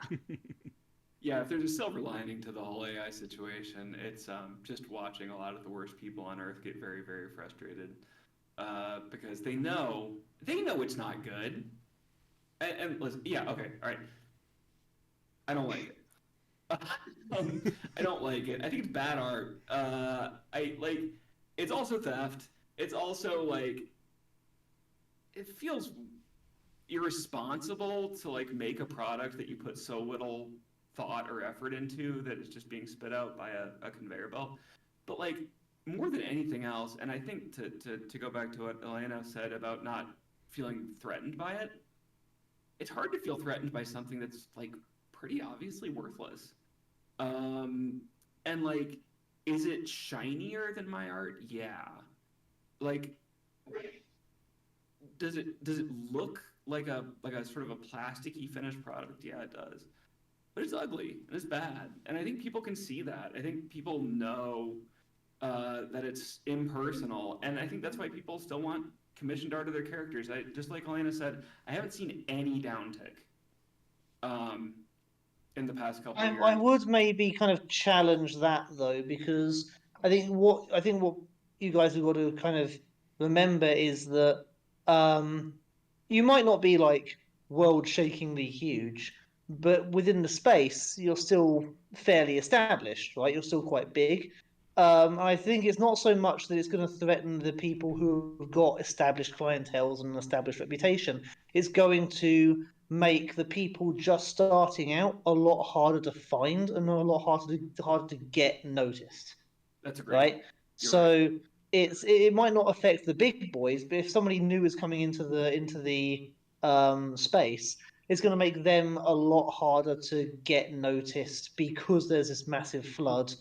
Yeah, if there's a silver lining to the whole AI situation, it's just watching a lot of the worst people on Earth get very, very frustrated because they know it's not good. And listen, yeah, okay, all right, I don't like it. I don't like it. I think it's bad art. I like. It's also theft. It's also like it feels irresponsible to like make a product that you put so little thought or effort into that it's just being spit out by a conveyor belt. But like more than anything else, and I think to go back to what Elena said about not feeling threatened by it, it's hard to feel threatened by something that's like pretty obviously worthless. Um, and like, is it shinier than my art? Yeah. Like, does it look like a sort of a plasticky finished product? Yeah, it does. But it's ugly and it's bad, and I think people can see that. I think people know that it's impersonal, and I think that's why people still want commissioned art of their characters. I just like Elena said, I haven't seen any downtick um, in the past couple of I years. would maybe kind of challenge that though, because I think what you guys have got to kind of remember is that um, you might not be like world-shakingly huge, but within the space, you're still fairly established, right? You're still quite big. I think it's not so much that it's going to threaten the people who have got established clienteles and an established reputation. It's going to make the people just starting out a lot harder to find and a lot harder to get noticed, That's a great point. right? You're right. So it might not affect the big boys, but if somebody new is coming into the space, it's going to make them a lot harder to get noticed because there's this massive flood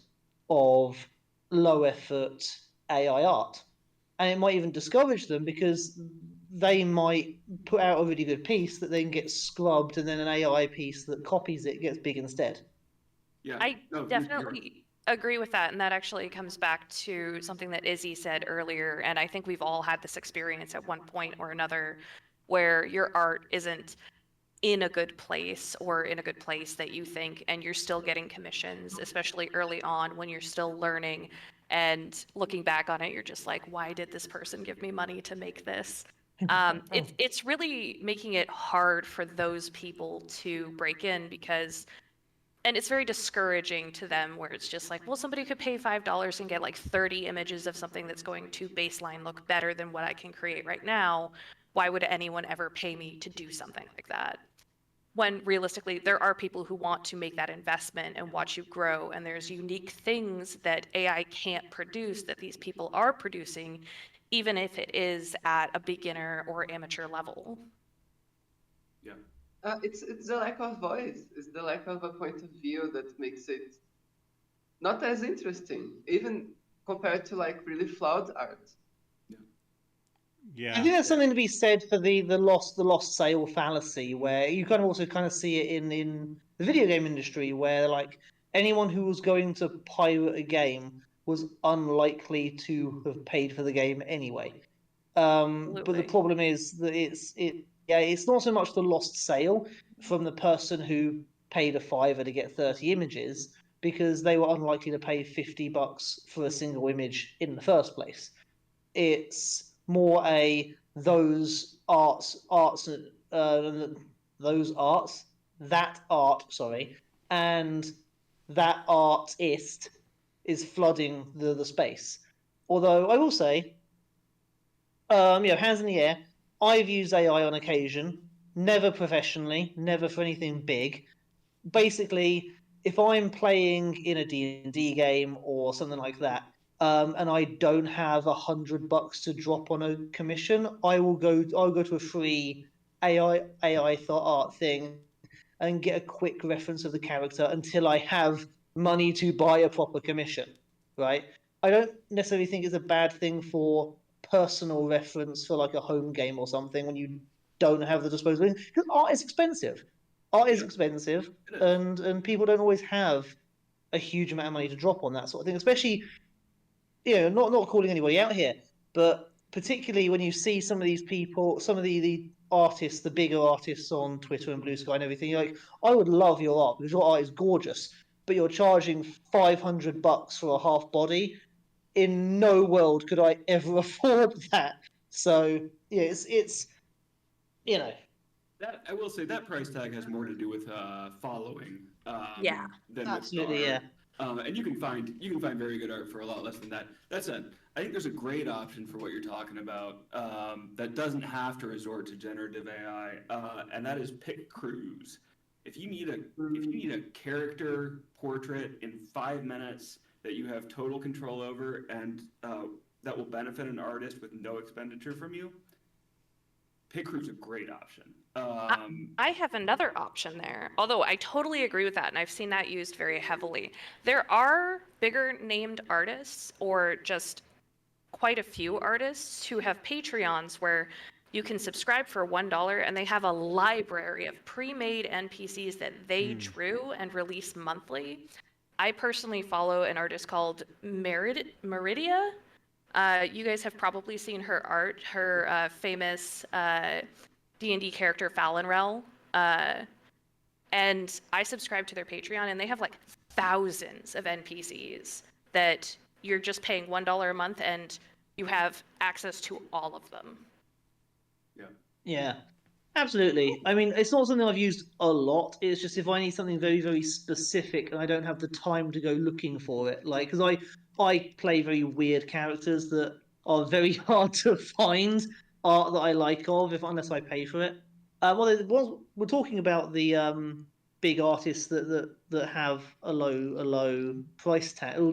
of low effort AI art. And it might even discourage them because they might put out a really good piece that then gets scrubbed, and then an AI piece that copies it gets big instead. Yeah. I No, you're right. definitely agree with that. And that actually comes back to something that Izzy said earlier. And I think we've all had this experience at one point or another where your art isn't in a good place or in a good place that you think, and you're still getting commissions, especially early on when you're still learning and looking back on it, you're just like, why did this person give me money to make this? It's really making it hard for those people to break in because and it's very discouraging to them where it's just like, well, somebody could pay $5 and get like 30 images of something that's going to baseline look better than what I can create right now. Why would anyone ever pay me to do something like that? When realistically, there are people who want to make that investment and watch you grow, and there's unique things that AI can't produce that these people are producing, even if it is at a beginner or amateur level. Yeah. It's the lack of voice. It's the lack of a point of view that makes it not as interesting, even compared to like really flawed art. I Yeah. think there's something to be said for the lost sale fallacy, where you kind of also kind of see it in the video game industry, where like anyone who was going to pirate a game was unlikely to have paid for the game anyway. But the Absolutely. problem is that it's not so much the lost sale from the person who paid a fiver to get 30 images because they were unlikely to pay $50 for a single image in the first place. It's more a those arts that art, sorry, and that artist is flooding the space. Although I will say, hands in the air. I've used AI on occasion, never professionally, never for anything big. Basically, if I'm playing in a D&D game or something like that, and I don't have $100 to drop on a commission, I'll go to a free AI thought art thing and get a quick reference of the character until I have money to buy a proper commission, right? I don't necessarily think it's a bad thing for personal reference for like a home game or something when you don't have the disposable because art is expensive. Art is Yeah. expensive, It is. and people don't always have a huge amount of money to drop on that sort of thing, especially not calling anybody out here, but particularly when you see some of these people, some of the artists, the bigger artists on Twitter and Blue Sky and everything, you're like, I would love your art because your art is gorgeous, but you're charging $500 for a half body. In no world could I ever afford that. So yeah, it's you know. That I will say that price tag has more to do with following Yeah. than Absolutely, with yeah. art. And you can find very good art for a lot less than that. That said, I think there's a great option for what you're talking about that doesn't have to resort to generative AI, and that is Pick Cruise. If you need a character portrait in 5 minutes that you have total control over and that will benefit an artist with no expenditure from you, Pick Cruise is a great option. I have another option there, although I totally agree with that, and I've seen that used very heavily. There are bigger named artists, or just quite a few artists, who have Patreons where you can subscribe for $1 and they have a library of pre-made NPCs that they drew and release monthly. I personally follow an artist called Meridia. You guys have probably seen her art, her famous D&D character Fallonrel. And I subscribe to their Patreon, and they have like thousands of NPCs that you're just paying $1 a month, and you have access to all of them. Yeah, absolutely. I mean, it's not something I've used a lot. It's just if I need something very, very specific and I don't have the time to go looking for it, like because I play very weird characters that are very hard to find art that I like of if unless I pay for it. We're talking about the big artists that have a low price tag, or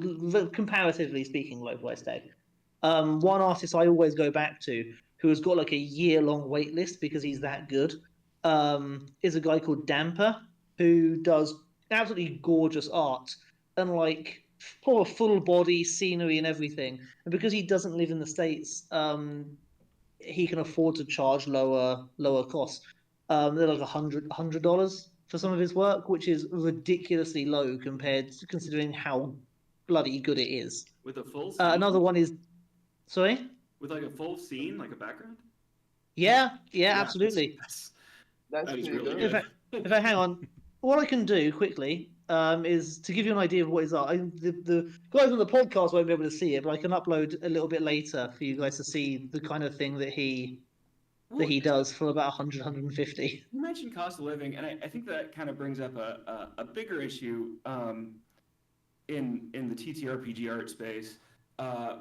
comparatively speaking, low price tag. One artist I always go back to, who has got like a year-long wait list because he's that good, is a guy called Damper, who does absolutely gorgeous art and like full body scenery and everything. And because he doesn't live in the States, he can afford to charge lower costs. They're like $100 for some of his work, which is ridiculously low compared to considering how bloody good it is. With a full scene? Another one is, sorry? With like a full scene, like a background? Yeah, Yeah, absolutely. That's that is pretty really good. In good. fact, hang on, what I can do quickly is to give you an idea of what is art. The guys on the podcast won't be able to see it, but I can upload a little bit later for you guys to see the kind of thing that he Well, does for about 100, 150. you mentioned cost of living, and I think that kind of brings up a bigger issue in the TTRPG art space,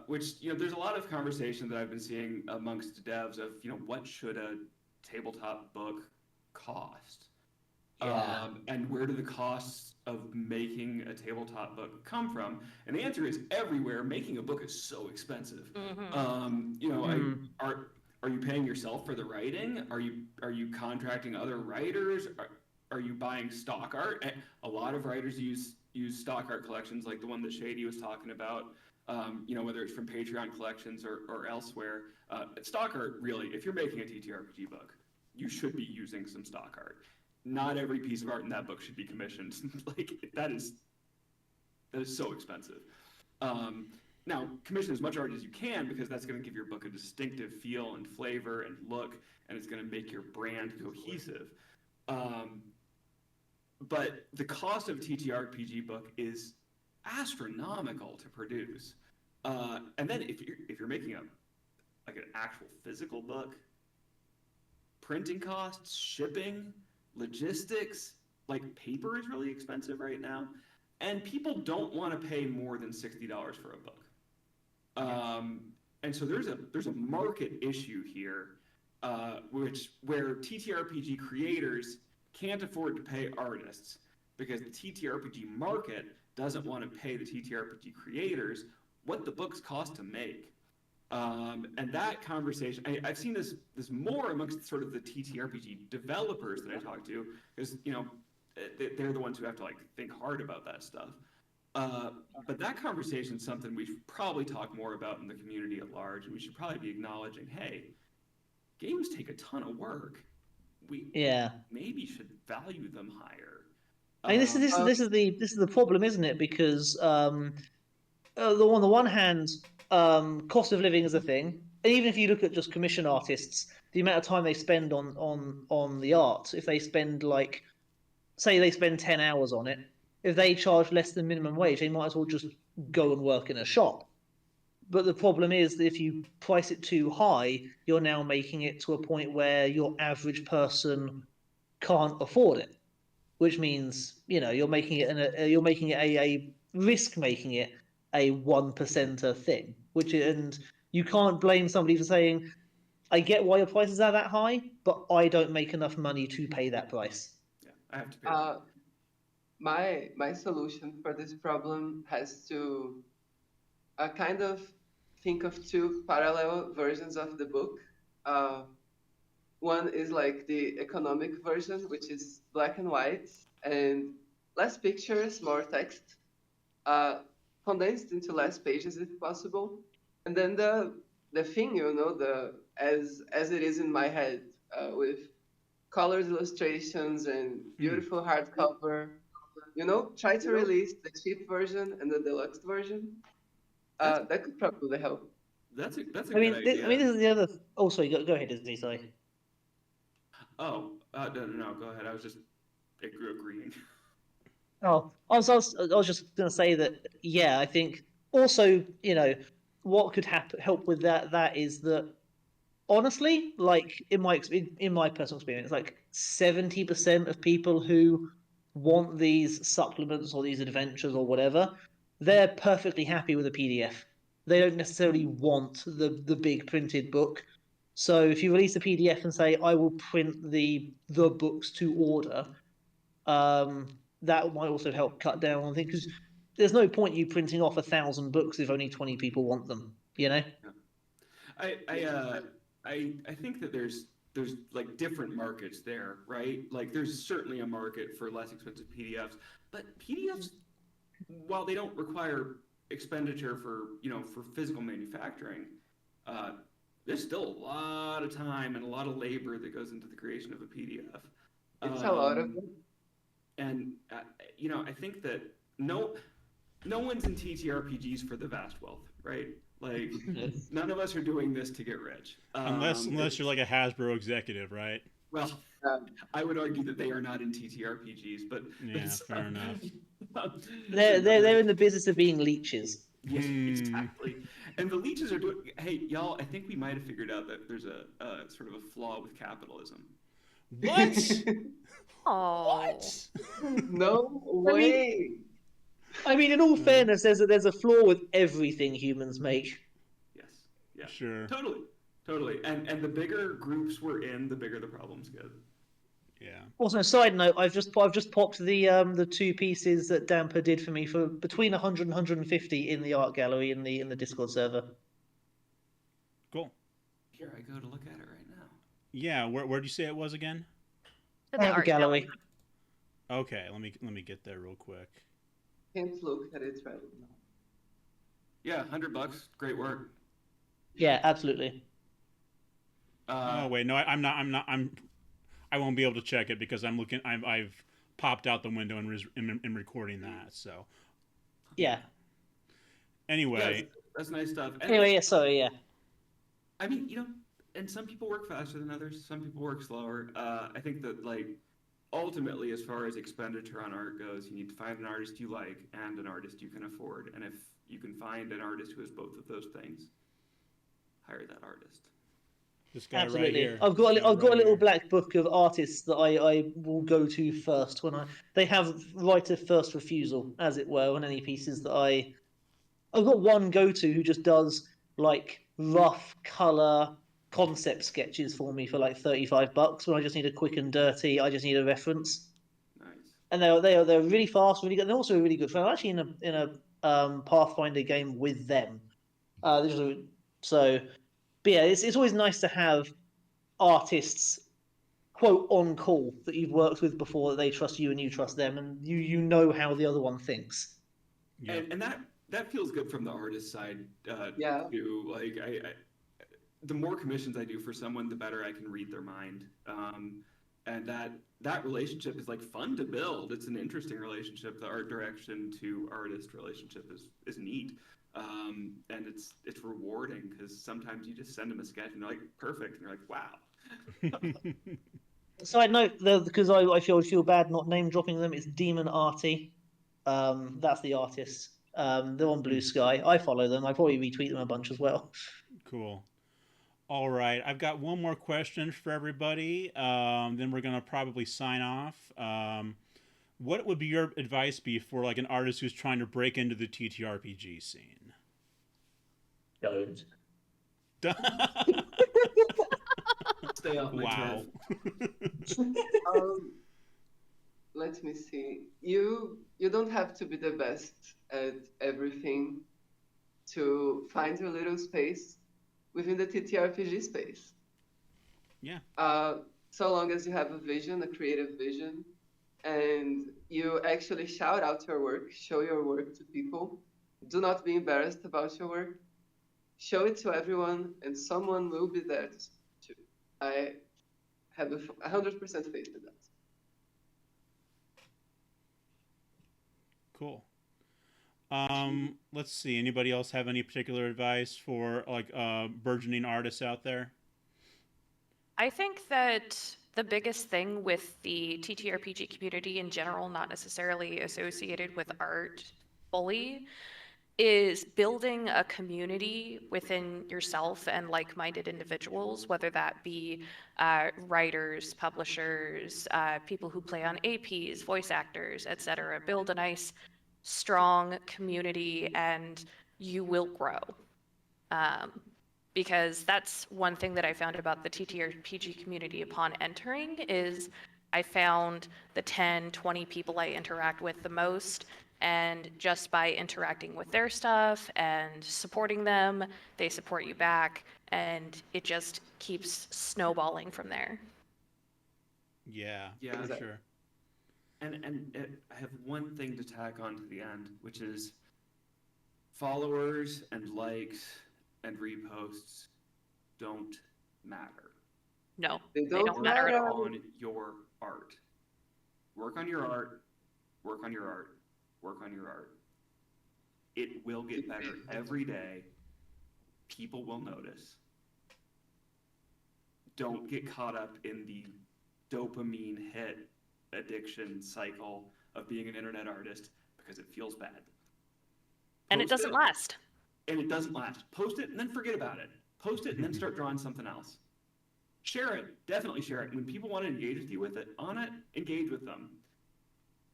which there's a lot of conversation that I've been seeing amongst devs of what should a tabletop book cost, and where do the costs of making a tabletop book come from? And the answer is everywhere. Making a book is so expensive. Are you paying yourself for the writing? Are you contracting other writers? Are you buying stock art? A lot of writers use stock art collections, like the one that Shady was talking about. Whether it's from Patreon collections or elsewhere. Stock art, really, if you're making a TTRPG book, you should be using some stock art. Not every piece of art in that book should be commissioned. Like that is so expensive. Now, commission as much art as you can because that's going to give your book a distinctive feel and flavor and look, and it's going to make your brand cohesive. But the cost of a TTRPG book is astronomical to produce. And then if you're making an actual physical book, printing costs, shipping, logistics, like paper is really expensive right now, and people don't want to pay more than $60 for a book. And so there's a market issue here, where TTRPG creators can't afford to pay artists because the TTRPG market doesn't want to pay the TTRPG creators what the books cost to make. And that conversation, I've seen this more amongst sort of the TTRPG developers that I talk to, because they're the ones who have to think hard about that stuff. But that conversation is something we should probably talk more about in the community at large, and we should probably be acknowledging, hey, games take a ton of work. We maybe should value them higher. I mean, this is the problem, isn't it? Because on the one hand, cost of living is a thing, even if you look at just commission artists, the amount of time they spend on the art, if they spend like, say they spend 10 hours on it, if they charge less than minimum wage, they might as well just go and work in a shop. But the problem is that if you price it too high, you're now making it to a point where your average person can't afford it, which means you're making it a risk making it a 1%er thing. And you can't blame somebody for saying, I get why your prices are that high, but I don't make enough money to pay that price. Yeah, I have to pay. That. My solution for this problem has to kind of think of two parallel versions of the book. One is like the economic version, which is black and white and less pictures, more text, condensed into less pages if possible. And then the thing, the as it is in my head, with colored illustrations and beautiful hardcover. Try to release the cheap version and the deluxe version. That could probably help. That's a I good mean, idea. this is the other. Oh, sorry. Go ahead, Disney. Sorry. Oh, no, go ahead. I was just agreeing. Oh, I was just going to say that. Yeah, I think also, what could help with that is that honestly, like in my personal experience, like 70% of people who want these supplements or these adventures or whatever, they're perfectly happy with a PDF. They don't necessarily want the big printed book. So if you release a PDF and say, I will print the books to order, that might also help cut down on things, because there's no point you printing off 1,000 books if only 20 people want them. I think that there's like different markets there, right? Like there's certainly a market for less expensive PDFs, but PDFs, while they don't require expenditure for physical manufacturing, there's still a lot of time and a lot of labor that goes into the creation of a PDF. It's a lot of them. And I think that no one's in TTRPGs for the vast wealth, right? Like none of us are doing this to get rich. Unless you're like a Hasbro executive, right? Well, I would argue that they are not in TTRPGs, but yeah, fair enough. They're in the business of being leeches. Yes, exactly. And the leeches are doing. Hey, y'all! I think we might have figured out that there's a sort of a flaw with capitalism. What? Oh. What? No way. I mean, in all fairness, there's a flaw with everything humans make. Yes. Yeah. Sure. Totally. And the bigger groups we're in, the bigger the problems get. Yeah. Also, side note, I've just popped the two pieces that Damper did for me for between 100 and 150 in the art gallery in the Discord server. Cool. Here I go to look at it right now. Yeah. Where'd you say it was again? In the art gallery. Okay. Let me get there real quick. Can't look at it right now. Yeah, $100. Great work. Yeah, absolutely. Oh wait, no, I'm not. I won't be able to check it because I'm looking. I've popped out the window and recording that. So. Yeah. Anyway. Yeah, that's nice stuff. And anyway, yeah. Sorry, yeah. I mean, and some people work faster than others. Some people work slower. I think that like ultimately, as far as expenditure on art goes, you need to find an artist you like and an artist you can afford. And if you can find an artist who has both of those things, hire that artist. This guy Absolutely. right here. I've got a little black book of artists that I will go to first when they have right of first refusal, as it were, on any pieces that I've got one go-to who just does like rough color concept sketches for me for like $35 when I just need a quick and dirty. I just need a reference. Nice. And they're really fast, really good. They're also a really good friend. I'm actually in a Pathfinder game with them. But yeah, it's always nice to have artists quote on call that you've worked with before, that they trust you and you trust them, and you know how the other one thinks. Yeah. And that feels good from the artist side Yeah. too. Like I the more commissions I do for someone, the better I can read their mind. And that relationship is like fun to build. It's an interesting relationship. The art direction to artist relationship is neat. and it's rewarding because sometimes you just send them a sketch and they're like perfect, and you're like, wow. Side note, because I feel bad not name dropping them. It's Demon Arty. That's the artist. They're on Blue Sky. I follow them. I probably retweet them a bunch as well. Cool. All right, I've got one more question for everybody. Then we're gonna probably sign off. What would be your advice be for like an artist who's trying to break into the TTRPG scene? Don't. Stay off my Wow. turf. Let me see. You don't have to be the best at everything to find your little space within the TTRPG space. Yeah. So long as you have a vision, a creative vision, and you actually shout out your work, show your work to people. Do not be embarrassed about your work. Show it to everyone, and someone will be there to support you. I have 100% faith in that. Cool. Let's see. Anybody else have any particular advice for like burgeoning artists out there? I think that the biggest thing with the TTRPG community in general, not necessarily associated with art fully, is building a community within yourself and like-minded individuals, whether that be writers, publishers, people who play on APs, voice actors, etc. Build a nice, strong community, and you will grow. Because that's one thing that I found about the TTRPG community upon entering is I found the 10, 20 people I interact with the most, and just by interacting with their stuff and supporting them, they support you back, and it just keeps snowballing from there. Yeah, Yeah. for sure. I have one thing to tack on to the end, which is followers and likes and reposts don't matter. No, They they don't matter at all. On your art. Work on your art. Work on your art. Work on your art. It will get better every day. People will notice. Don't get caught up in the dopamine hit addiction cycle of being an internet artist because it feels bad. And it doesn't last. And it doesn't last. Post it and then forget about it. Post it and then start drawing something else. Share it. Definitely share it. When people want to engage with you with it, on it, engage with them.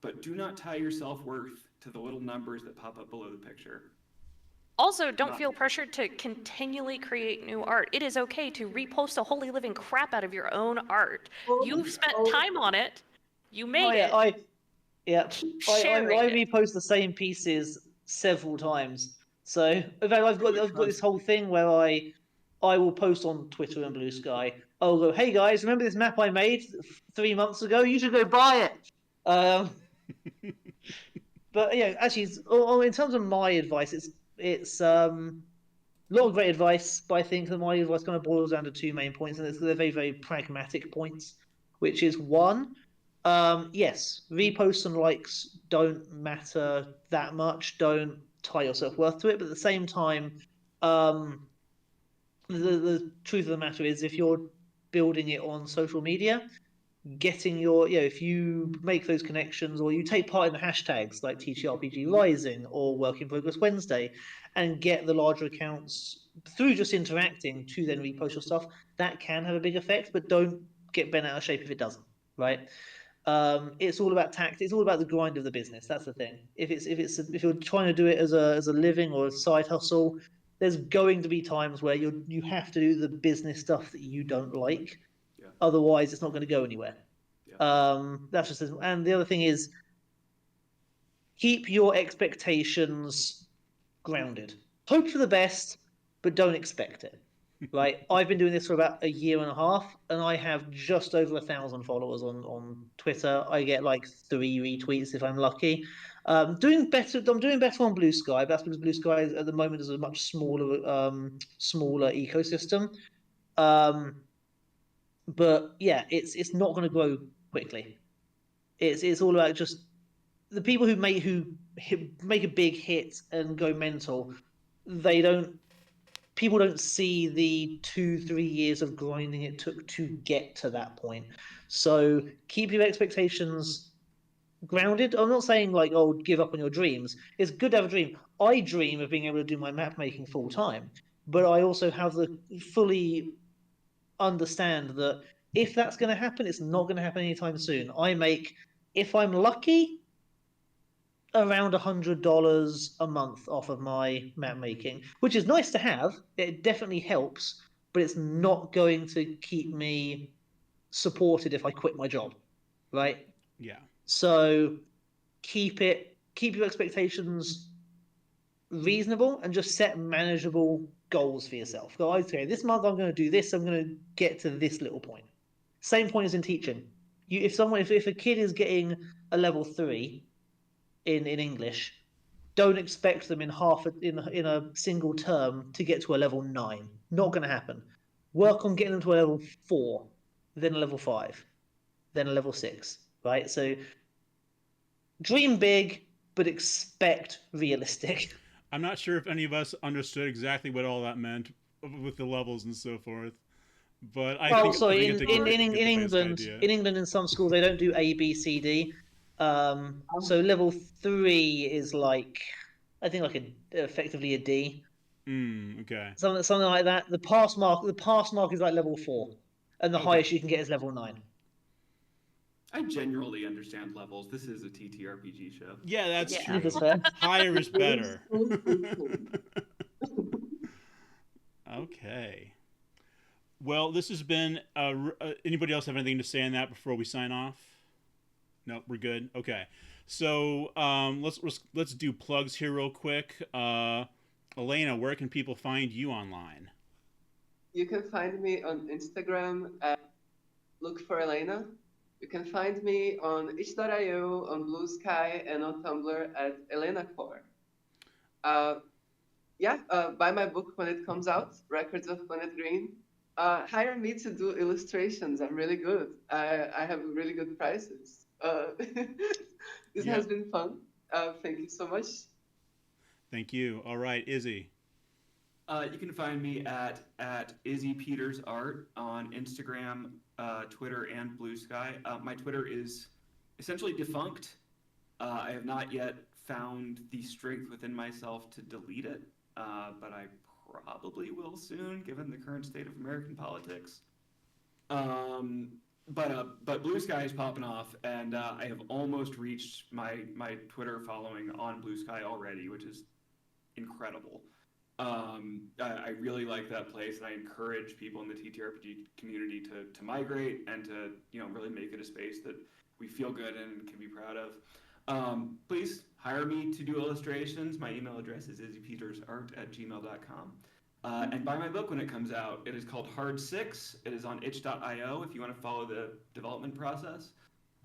But do not tie your self-worth to the little numbers that pop up below the picture. Also, don't feel pressured to continually create new art. It is okay to repost the holy living crap out of your own art. You've spent time on it. You made it. I sharing it. repost the same pieces several times. So in fact, I've got this whole thing where I will post on Twitter and Blue Sky. I'll go, hey guys, remember this map I made 3 months ago? You should go buy it. But yeah, actually, in terms of my advice, it's a lot of great advice, but I think that my advice kind of boils down to two main points, and they're very, very pragmatic points, which is one, yes, reposts and likes don't matter that much. Don't tie your self-worth to it, but at the same time, the truth of the matter is if you're building it on social media, getting your, if you make those connections or you take part in the hashtags like TTRPG Rising or Work in Progress Wednesday and get the larger accounts through just interacting to then repost your stuff, that can have a big effect, but don't get bent out of shape if it doesn't, right? It's all about tact. It's all about the grind of the business. That's the thing. If you're trying to do it as a living or a side hustle, there's going to be times where you have to do the business stuff that you don't like. Yeah. Otherwise, it's not going to go anywhere. Yeah. That's just, and the other thing is keep your expectations grounded. Hope for the best, but don't expect it. Right? I've been doing this for about 1.5 years, and I have just over 1,000 followers on Twitter. I get like 3 retweets if I'm lucky. Doing better. I'm doing better on Blue Sky. But that's because Blue Sky at the moment is a much smaller ecosystem. But yeah, it's not going to grow quickly. It's all about just the people who make a big hit and go mental they don't. People don't see the 2-3 years of grinding it took to get to that point. So keep your expectations grounded. I'm not saying like, oh, give up on your dreams. It's good to have a dream. I dream of being able to do my map making full time, but I also have the fully understand that if that's going to happen, it's not going to happen anytime soon. I make, if I'm lucky, around $100 a month off of my map making, which is nice to have. It definitely helps, but it's not going to keep me supported if I quit my job, right? Yeah. So keep your expectations reasonable and just set manageable goals for yourself. Go, okay, this month I'm going to do this. I'm going to get to this little point. Same point as in teaching. If a kid is getting a level 3 in English, don't expect them in a single term to get to a level 9. Not going to happen. Work on getting them to a level 4, then a level 5, then a level 6. Right. So dream big, but expect realistic. I'm not sure if any of us understood exactly what all that meant with the levels and so forth, but I Well, think sorry, I think in get the basic England, idea. in some schools they don't do A, B, C, D. So level 3 is like, I think like effectively a D, Okay. something like that. The pass mark is like level 4, and the Okay. highest you can get is level 9. I genuinely understand levels. This is a TTRPG show. Yeah, that's Yeah. true. That's fair. Higher is better. Interesting. Okay. Well, this has been. Anybody else have anything to say on that before we sign off? No, we're good. Okay. So let's do plugs here real quick. Elena, where can people find you online? You can find me on Instagram at look for Elena. You can find me on itch.io, on Blue Sky, and on Tumblr at Elena Core. Buy my book when it comes out, Records of Planet Green. Hire me to do illustrations. I'm really good. I have really good prices. This Yep. has been fun. Thank you so much. Thank you. All right, Izzy. You can find me at Izzy Peters Art on Instagram, Twitter, and Blue Sky. My Twitter is essentially defunct. I have not yet found the strength within myself to delete it, but I probably will soon, given the current state of American politics. But Blue Sky is popping off, and I have almost reached my Twitter following on Blue Sky already, which is incredible. I really like that place, and I encourage people in the TTRPG community to migrate and to really make it a space that we feel good and can be proud of. Please hire me to do illustrations. My email address is izzypetersart@gmail.com. And buy my book when it comes out. It is called Hard 6. It is on itch.io if you want to follow the development process.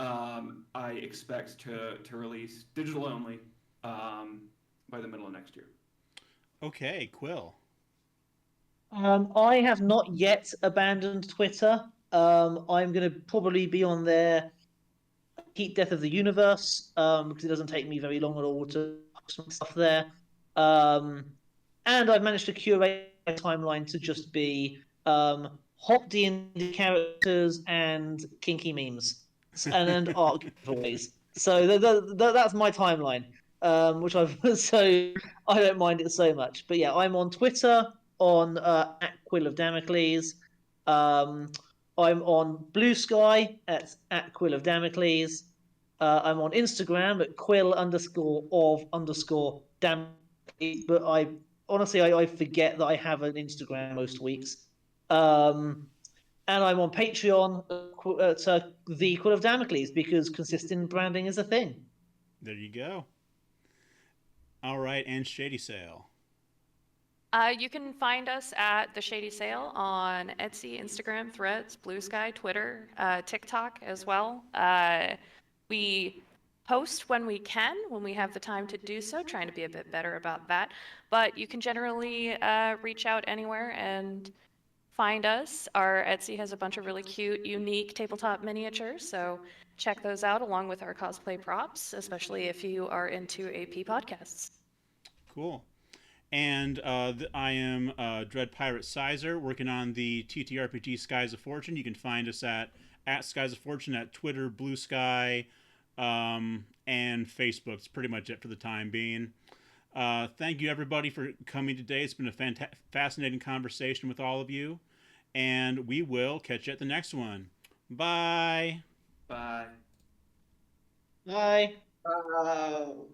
I expect to release digital only by the middle of next year. Okay, Quill. I have not yet abandoned Twitter. I'm going to probably be on there, Heat Death of the Universe, because it doesn't take me very long at all to post some stuff there. And I've managed to curate my timeline to just be hot D&D characters and kinky memes, and art giveaways. So that's my timeline, which I've so I don't mind it so much. But yeah, I'm on Twitter on at Quill of Damocles. I'm on Blue Sky at Quill of Damocles. I'm on Instagram at Quill_of_Damocles. But I forget that I have an Instagram most weeks. And I'm on Patreon at the Quill of Damocles because consistent branding is a thing. There you go. All right, and Shady Sale. You can find us at The Shady Sale on Etsy, Instagram, Threads, Blue Sky, Twitter, TikTok as well. We post when we can, when we have the time to do so, trying to be a bit better about that. But you can generally reach out anywhere and find us. Our Etsy has a bunch of really cute, unique tabletop miniatures, so check those out along with our cosplay props, especially if you are into AP podcasts. Cool. And I am Dread Pirate Sizer, working on the TTRPG Skies of Fortune. You can find us at Skies of Fortune at Twitter, Blue Sky, and Facebook. It's pretty much it for the time being. Thank you, everybody, for coming today. It's been a fascinating conversation with all of you. And we will catch you at the next one. Bye. Bye. Bye. Wow.